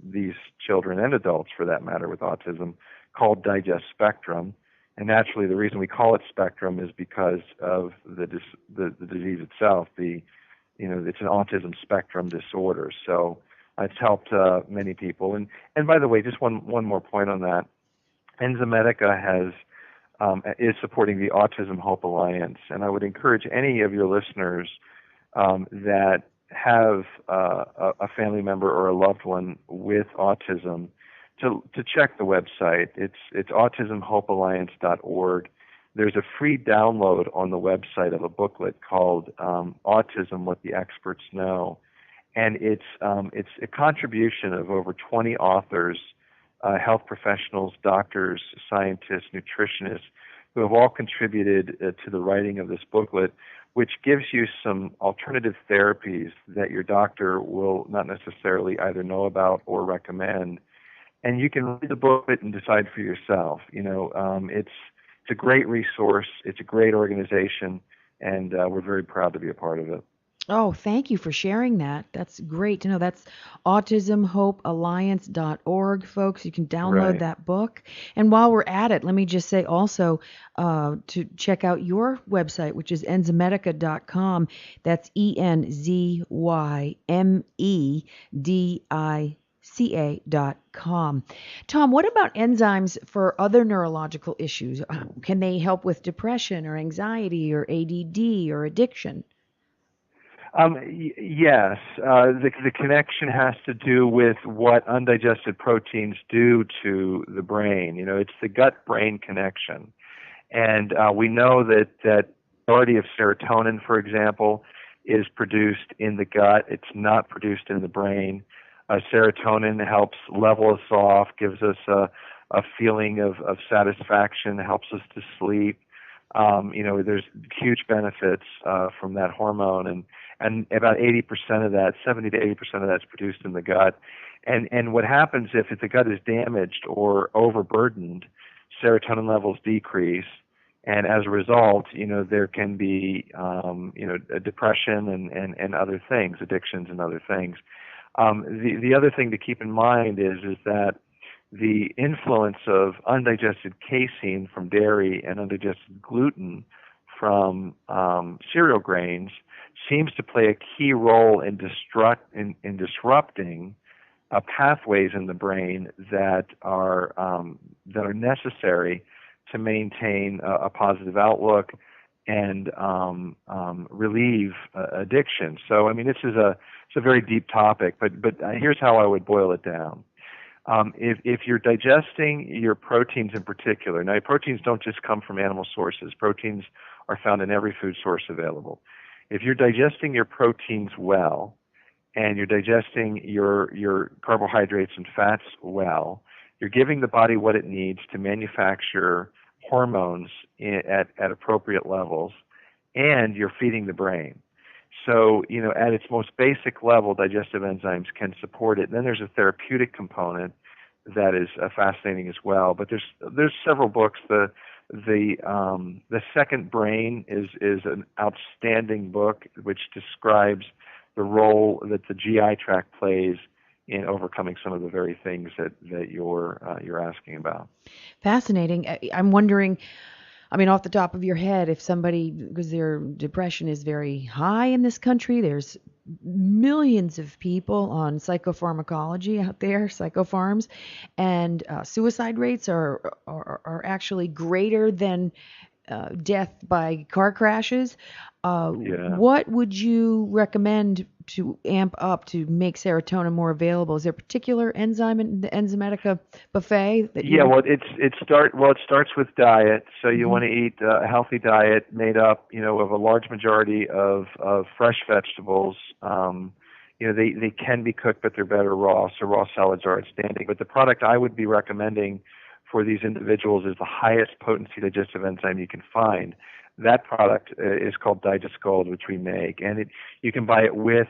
these children and adults, for that matter, with autism, called Digest Spectrum. And naturally, the reason we call it Spectrum is because of the disease itself. It's an autism spectrum disorder. So it's helped many people. And by the way, just one more point on that. Enzymedica is supporting the Autism Hope Alliance, and I would encourage any of your listeners that have a family member or a loved one with autism to check the website. It's autismhopealliance.org. There's a free download on the website of a booklet called Autism: What the Experts Know, and it's a contribution of over 20 authors, health professionals, doctors, scientists, nutritionists, who have all contributed to the writing of this booklet, which gives you some alternative therapies that your doctor will not necessarily either know about or recommend. And you can read the booklet and decide for yourself. It's a great resource. It's a great organization, and we're very proud to be a part of it. Oh, thank you for sharing that. That's great to know. That's autismhopealliance.org, folks. You can download that book. And while we're at it, let me just say also to check out your website, which is enzymedica.com. That's ENZYMEDICA.com. Tom, what about enzymes for other neurological issues? Can they help with depression or anxiety or ADD or addiction? Yes. The connection has to do with what undigested proteins do to the brain. It's the gut-brain connection. And we know that the majority of serotonin, for example, is produced in the gut. It's not produced in the brain. Serotonin helps level us off, gives us a feeling of satisfaction, helps us to sleep. There's huge benefits from that hormone, and about 80% of that, 70 to 80% of that's produced in the gut. And what happens if the gut is damaged or overburdened, serotonin levels decrease, and as a result, there can be a depression and other things, addictions and other things. The other thing to keep in mind is that the influence of undigested casein from dairy and undigested gluten from cereal grains seems to play a key role in disrupting pathways in the brain that are necessary to maintain a positive outlook and relieve addiction. So, this is it's a very deep topic, but here's how I would boil it down. If you're digesting your proteins in particular, now proteins don't just come from animal sources. Proteins are found in every food source available. If you're digesting your proteins well, and you're digesting your carbohydrates and fats well, you're giving the body what it needs to manufacture hormones at appropriate levels, and you're feeding the brain. So, at its most basic level, digestive enzymes can support it. And then there's a therapeutic component that is fascinating as well. But there's several books. The Second Brain is an outstanding book which describes the role that the GI tract plays in overcoming some of the very things that you're asking about. Fascinating. I'm wondering, off the top of your head, if somebody, because their depression is very high in this country, there's millions of people on psychopharmacology out there, psychopharms, and suicide rates are actually greater than death by car crashes. What would you recommend to amp up to make serotonin more available? Is there a particular enzyme in the Enzymedica buffet that you... it starts with diet. So you want to eat a healthy diet made up, of a large majority of fresh vegetables. They can be cooked, but they're better raw. So raw salads are outstanding. But the product I would be recommending for these individuals is the highest potency digestive enzyme you can find. That product is called Digest Gold, which we make, and you can buy it with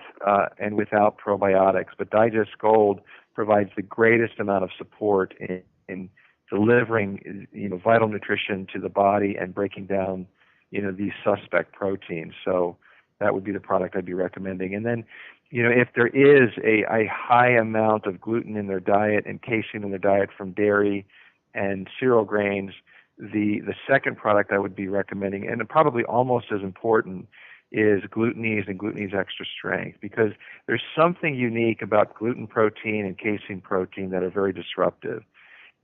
and without probiotics. But Digest Gold provides the greatest amount of support in delivering, vital nutrition to the body and breaking down, these suspect proteins. So that would be the product I'd be recommending. And then, if there is a high amount of gluten in their diet and casein in their diet from dairy and cereal grains, the second product I would be recommending, and probably almost as important, is Glutenese and Glutenese Extra Strength, because there's something unique about gluten protein and casein protein that are very disruptive,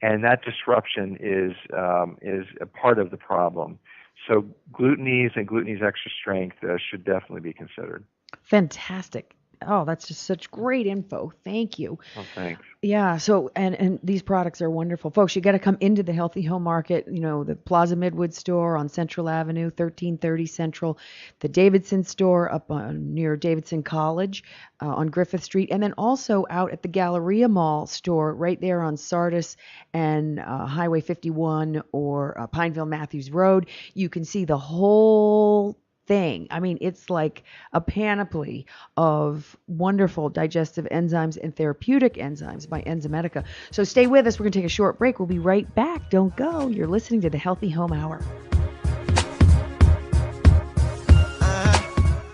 and that disruption is a part of the problem. So Glutenese and Glutenese Extra Strength should definitely be considered. Fantastic. Oh, that's just such great info. Thank you. Oh, thanks. Yeah. So, and these products are wonderful. Folks, you got to come into the Healthy Home Market, the Plaza Midwood store on Central Avenue, 1330 Central, the Davidson store up near Davidson College on Griffith Street, and then also out at the Galleria Mall store right there on Sardis and Highway 51 or Pineville Matthews Road. You can see the whole thing. It's like a panoply of wonderful digestive enzymes and therapeutic enzymes by Enzymedica. So stay with us. We're going to take a short break. We'll be right back. Don't go. You're listening to the Healthy Home Hour.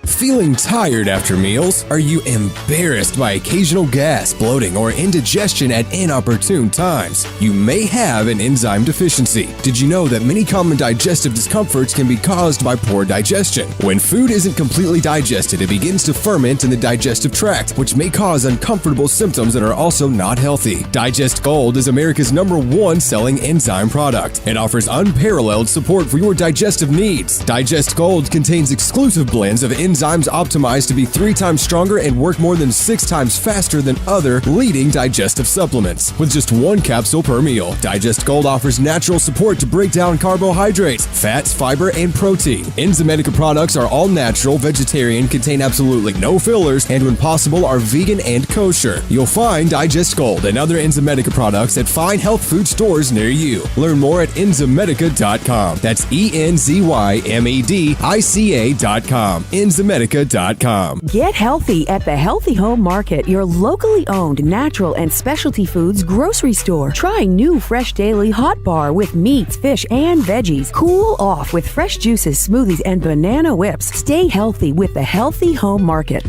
Feeling tired after meals? Are you embarrassed by occasional gas, bloating, or indigestion at inopportune times? You may have an enzyme deficiency. Did you know that many common digestive discomforts can be caused by poor digestion? When food isn't completely digested, it begins to ferment in the digestive tract, which may cause uncomfortable symptoms that are also not healthy. Digest Gold is America's #1 selling enzyme product. It offers unparalleled support for your digestive needs. Digest Gold contains exclusive blends of enzyme enzymes optimized to be 3 times stronger and work more than 6 times faster than other leading digestive supplements. With just 1 capsule per meal, Digest Gold offers natural support to break down carbohydrates, fats, fiber, and protein. Enzymedica products are all natural, vegetarian, contain absolutely no fillers, and when possible are vegan and kosher. You'll find Digest Gold and other Enzymedica products at fine health food stores near you. Learn more at Enzymedica.com. That's Enzymedica.com. Enzymedica.com. Get healthy at the Healthy Home Market, your locally owned natural and specialty foods grocery store. Try new Fresh Daily Hot Bar with meats, fish, and veggies. Cool off with fresh juices, smoothies, and banana whips. Stay healthy with the Healthy Home Market.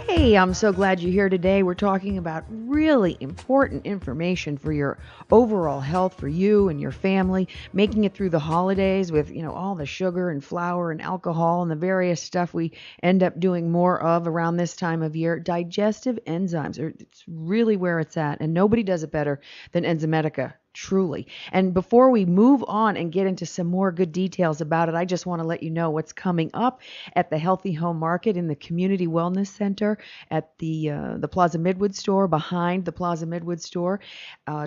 Hey, I'm so glad you're here today. We're talking about really important information for your overall health, for you and your family, making it through the holidays with, all the sugar and flour and alcohol and the various stuff we end up doing more of around this time of year. Digestive enzymes it's really where it's at, and nobody does it better than Enzymedica. Truly. And before we move on and get into some more good details about it, I just want to let you know what's coming up at the Healthy Home Market in the Community Wellness Center at the Plaza Midwood store, behind the Plaza Midwood store.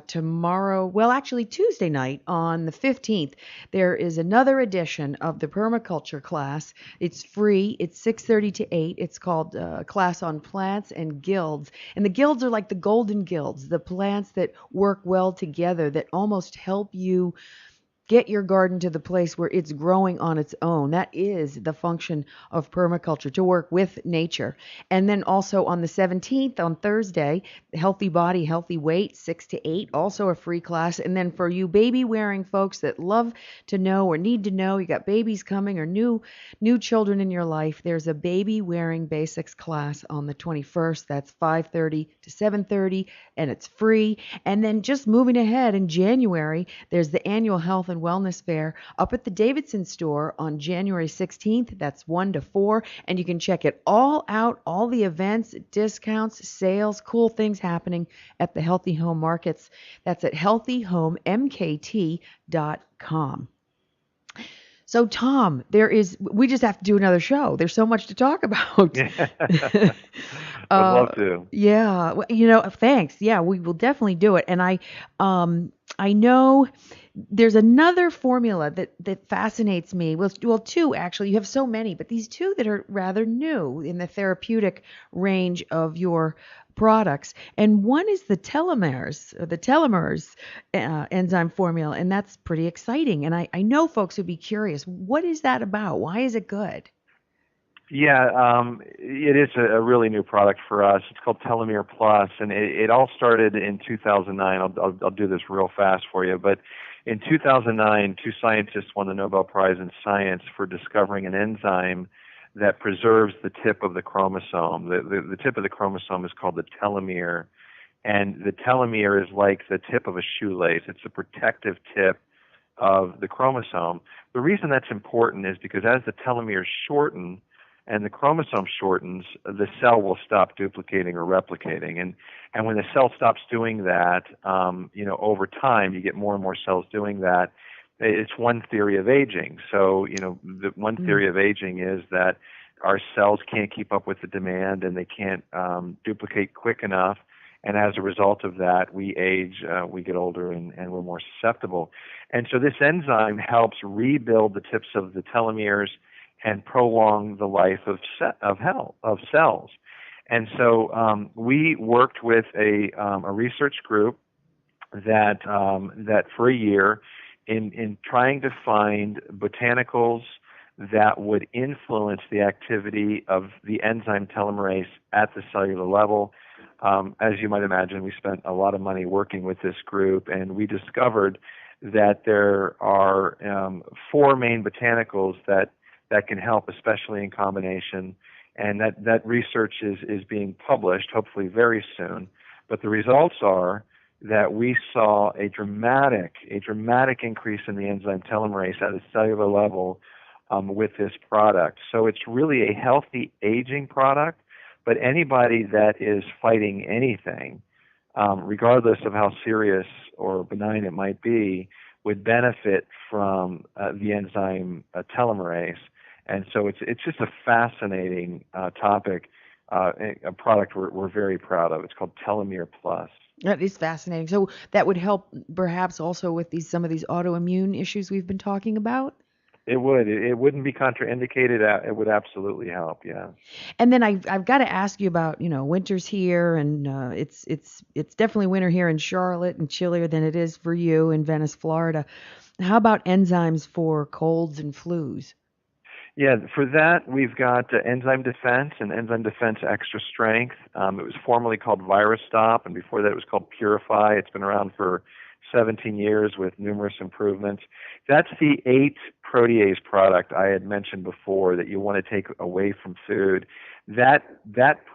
Tomorrow, actually Tuesday night on the 15th, there is another edition of the permaculture class. It's free. It's 6:30 to 8. It's called Class on Plants and Guilds. And the guilds are like the golden guilds, the plants that work well together, that almost help you get your garden to the place where it's growing on its own. That is the function of permaculture, to work with nature. And then also on the 17th, on Thursday, Healthy Body, Healthy Weight, 6 to 8, also a free class. And then for you baby-wearing folks that love to know or need to know, you got babies coming or new children in your life, there's a baby-wearing basics class on the 21st. That's 5:30 to 7:30, and it's free. And then just moving ahead in January, there's the annual Health and Wellness Fair up at the Davidson store on January 16th. That's 1 to 4. And you can check it all out, all the events, discounts, sales, cool things happening at the Healthy Home Markets. That's at healthyhomemkt.com. So, Tom, we just have to do another show. There's so much to talk about. I'd love to. Yeah. Thanks. Yeah, we will definitely do it. And I know there's another formula that fascinates me. Well, two actually. You have so many, but these two that are rather new in the therapeutic range of your products. And one is the telomeres enzyme formula, and that's pretty exciting. And I know folks would be curious. What is that about? Why is it good? Yeah, it is a really new product for us. It's called Telomere Plus, and it all started in 2009. I'll do this real fast for you, but in 2009, 2 scientists won the Nobel Prize in Science for discovering an enzyme that preserves the tip of the chromosome. The tip of the chromosome is called the telomere, and the telomere is like the tip of a shoelace. It's a protective tip of the chromosome. The reason that's important is because as the telomeres shorten and the chromosome shortens, the cell will stop duplicating or replicating. And when the cell stops doing that, over time, you get more and more cells doing that. It's one theory of aging. So, the one theory of aging is that our cells can't keep up with the demand and they can't duplicate quick enough. And as a result of that, we age, we get older, and we're more susceptible. And so this enzyme helps rebuild the tips of the telomeres and prolong the life of cells. And so we worked with a research group that for a year in trying to find botanicals that would influence the activity of the enzyme telomerase at the cellular level. As you might imagine, we spent a lot of money working with this group, and we discovered that there are 4 main botanicals that can help, especially in combination, and that research is being published, hopefully very soon. But the results are that we saw a dramatic increase in the enzyme telomerase at a cellular level with this product. So it's really a healthy aging product, but anybody that is fighting anything, regardless of how serious or benign it might be, would benefit from the enzyme telomerase. And so it's just a fascinating topic, a product we're very proud of. It's called Telomere Plus. That is fascinating. So that would help perhaps also with some of these autoimmune issues we've been talking about? It would. It wouldn't be contraindicated. It would absolutely help. Yeah. And then I've got to ask you about, winter's here, and it's definitely winter here in Charlotte and chillier than it is for you in Venice, Florida. How about enzymes for colds and flus? Yeah, for that we've got Enzyme Defense and Enzyme Defense Extra Strength. It was formerly called Virus Stop, and before that it was called Purify. It's been around for 17 years with numerous improvements. That's the 8 protease product I had mentioned before that you want to take away from food. That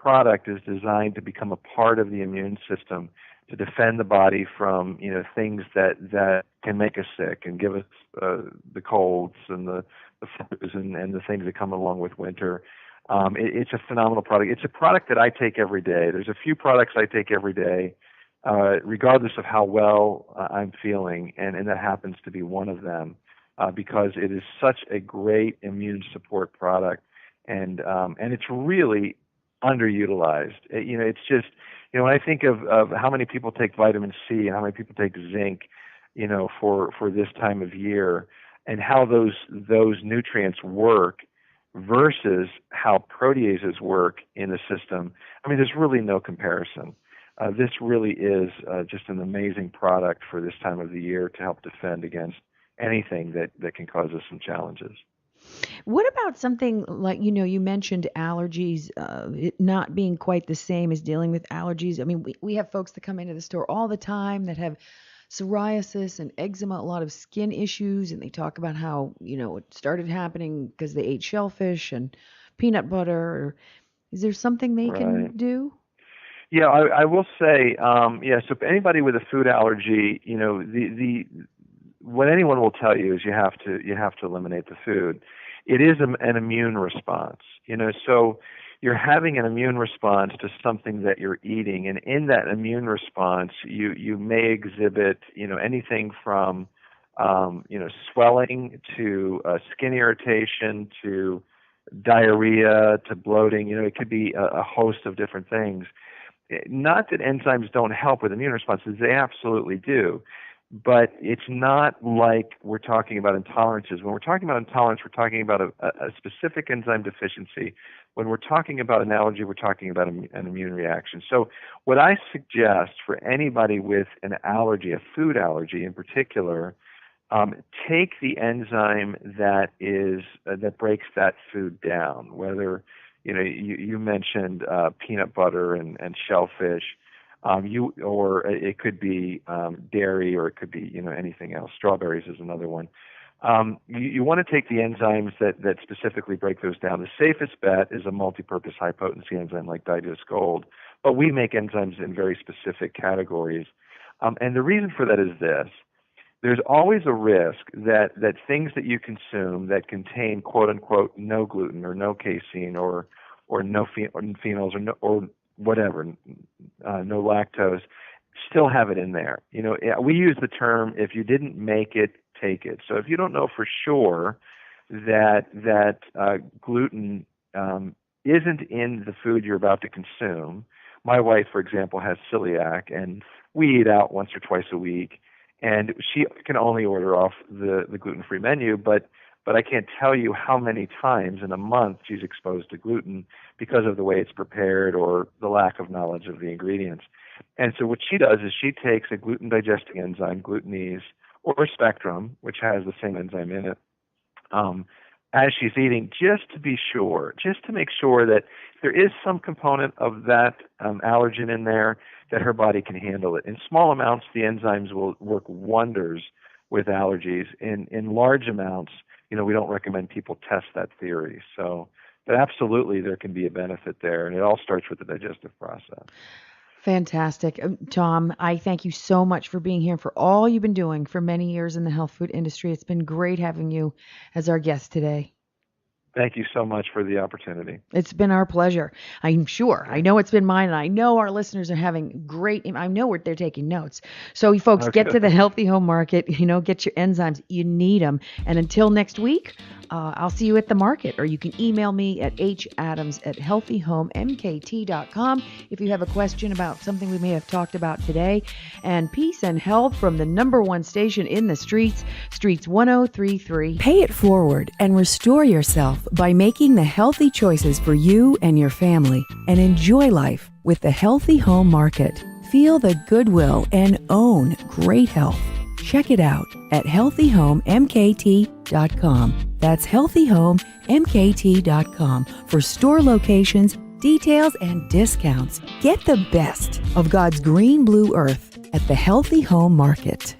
product is designed to become a part of the immune system to defend the body from things that can make us sick and give us the colds and the flus and the things that come along with winter. It's a phenomenal product. It's a product that I take every day. There's a few products I take every day, regardless of how well I'm feeling, and that happens to be one of them because it is such a great immune support product, and it's really underutilized. It's just when I think of how many people take vitamin C and how many people take zinc, for this time of year, and how those nutrients work versus how proteases work in the system. I mean, there's really no comparison. This really is just an amazing product for this time of the year to help defend against anything that can cause us some challenges. What about something like, you mentioned allergies, it not being quite the same as dealing with allergies. I mean, we have folks that come into the store all the time that have psoriasis and eczema, a lot of skin issues, and they talk about how, it started happening because they ate shellfish and peanut butter. Is there something they can do? Yeah, I will say, so anybody with a food allergy, what anyone will tell you is you have to eliminate the food. It is an immune response, so you're having an immune response to something that you're eating, and in that immune response, you may exhibit, anything from, swelling to skin irritation to diarrhea to bloating. It could be a host of different things. Not that enzymes don't help with immune responses; they absolutely do. But it's not like we're talking about intolerances. When we're talking about intolerance, we're talking about a specific enzyme deficiency. When we're talking about an allergy, we're talking about an immune reaction. So what I suggest for anybody with an allergy, a food allergy in particular, take the enzyme that breaks that food down. Whether you mentioned peanut butter and shellfish. Or it could be dairy, or it could be anything else. Strawberries is another one. You want to take the enzymes that specifically break those down. The safest bet is a multi-purpose high-potency enzyme like Digest Gold, but we make enzymes in very specific categories. And the reason for that is this. There's always a risk that things that you consume that contain quote-unquote no gluten or no casein or no phenols or whatever, no lactose, still have it in there. We use the term, if you didn't make it, take it. So if you don't know for sure that gluten isn't in the food you're about to consume, my wife, for example, has celiac, and we eat out once or twice a week, and she can only order off the gluten-free menu, but I can't tell you how many times in a month she's exposed to gluten because of the way it's prepared or the lack of knowledge of the ingredients. And so what she does is she takes a gluten-digesting enzyme, Glutenese, or Spectrum, which has the same enzyme in it, as she's eating, just to be sure, just to make sure that there is some component of that allergen in there that her body can handle it. In small amounts, the enzymes will work wonders with allergies. In large amounts, we don't recommend people test that theory. So, but absolutely there can be a benefit there, and it all starts with the digestive process. Fantastic. Tom, I thank you so much for being here and for all you've been doing for many years in the health food industry. It's been great having you as our guest today. Thank you so much for the opportunity. It's been our pleasure. I'm sure. I know it's been mine, and I know our listeners are having I know they're taking notes. So, you folks, get to the Healthy Home Market. Get your enzymes. You need them. And until next week, I'll see you at the market, or you can email me at hadams@healthyhomemkt.com if you have a question about something we may have talked about today. And peace and health from the #1 station in the streets 1033. Pay it forward and restore yourself by making the healthy choices for you and your family, and enjoy life with the Healthy Home Market. Feel the goodwill and own great health. Check it out at healthyhomemkt.com. That's healthyhomemkt.com for store locations, details, and discounts. Get the best of God's green blue earth at the Healthy Home Market.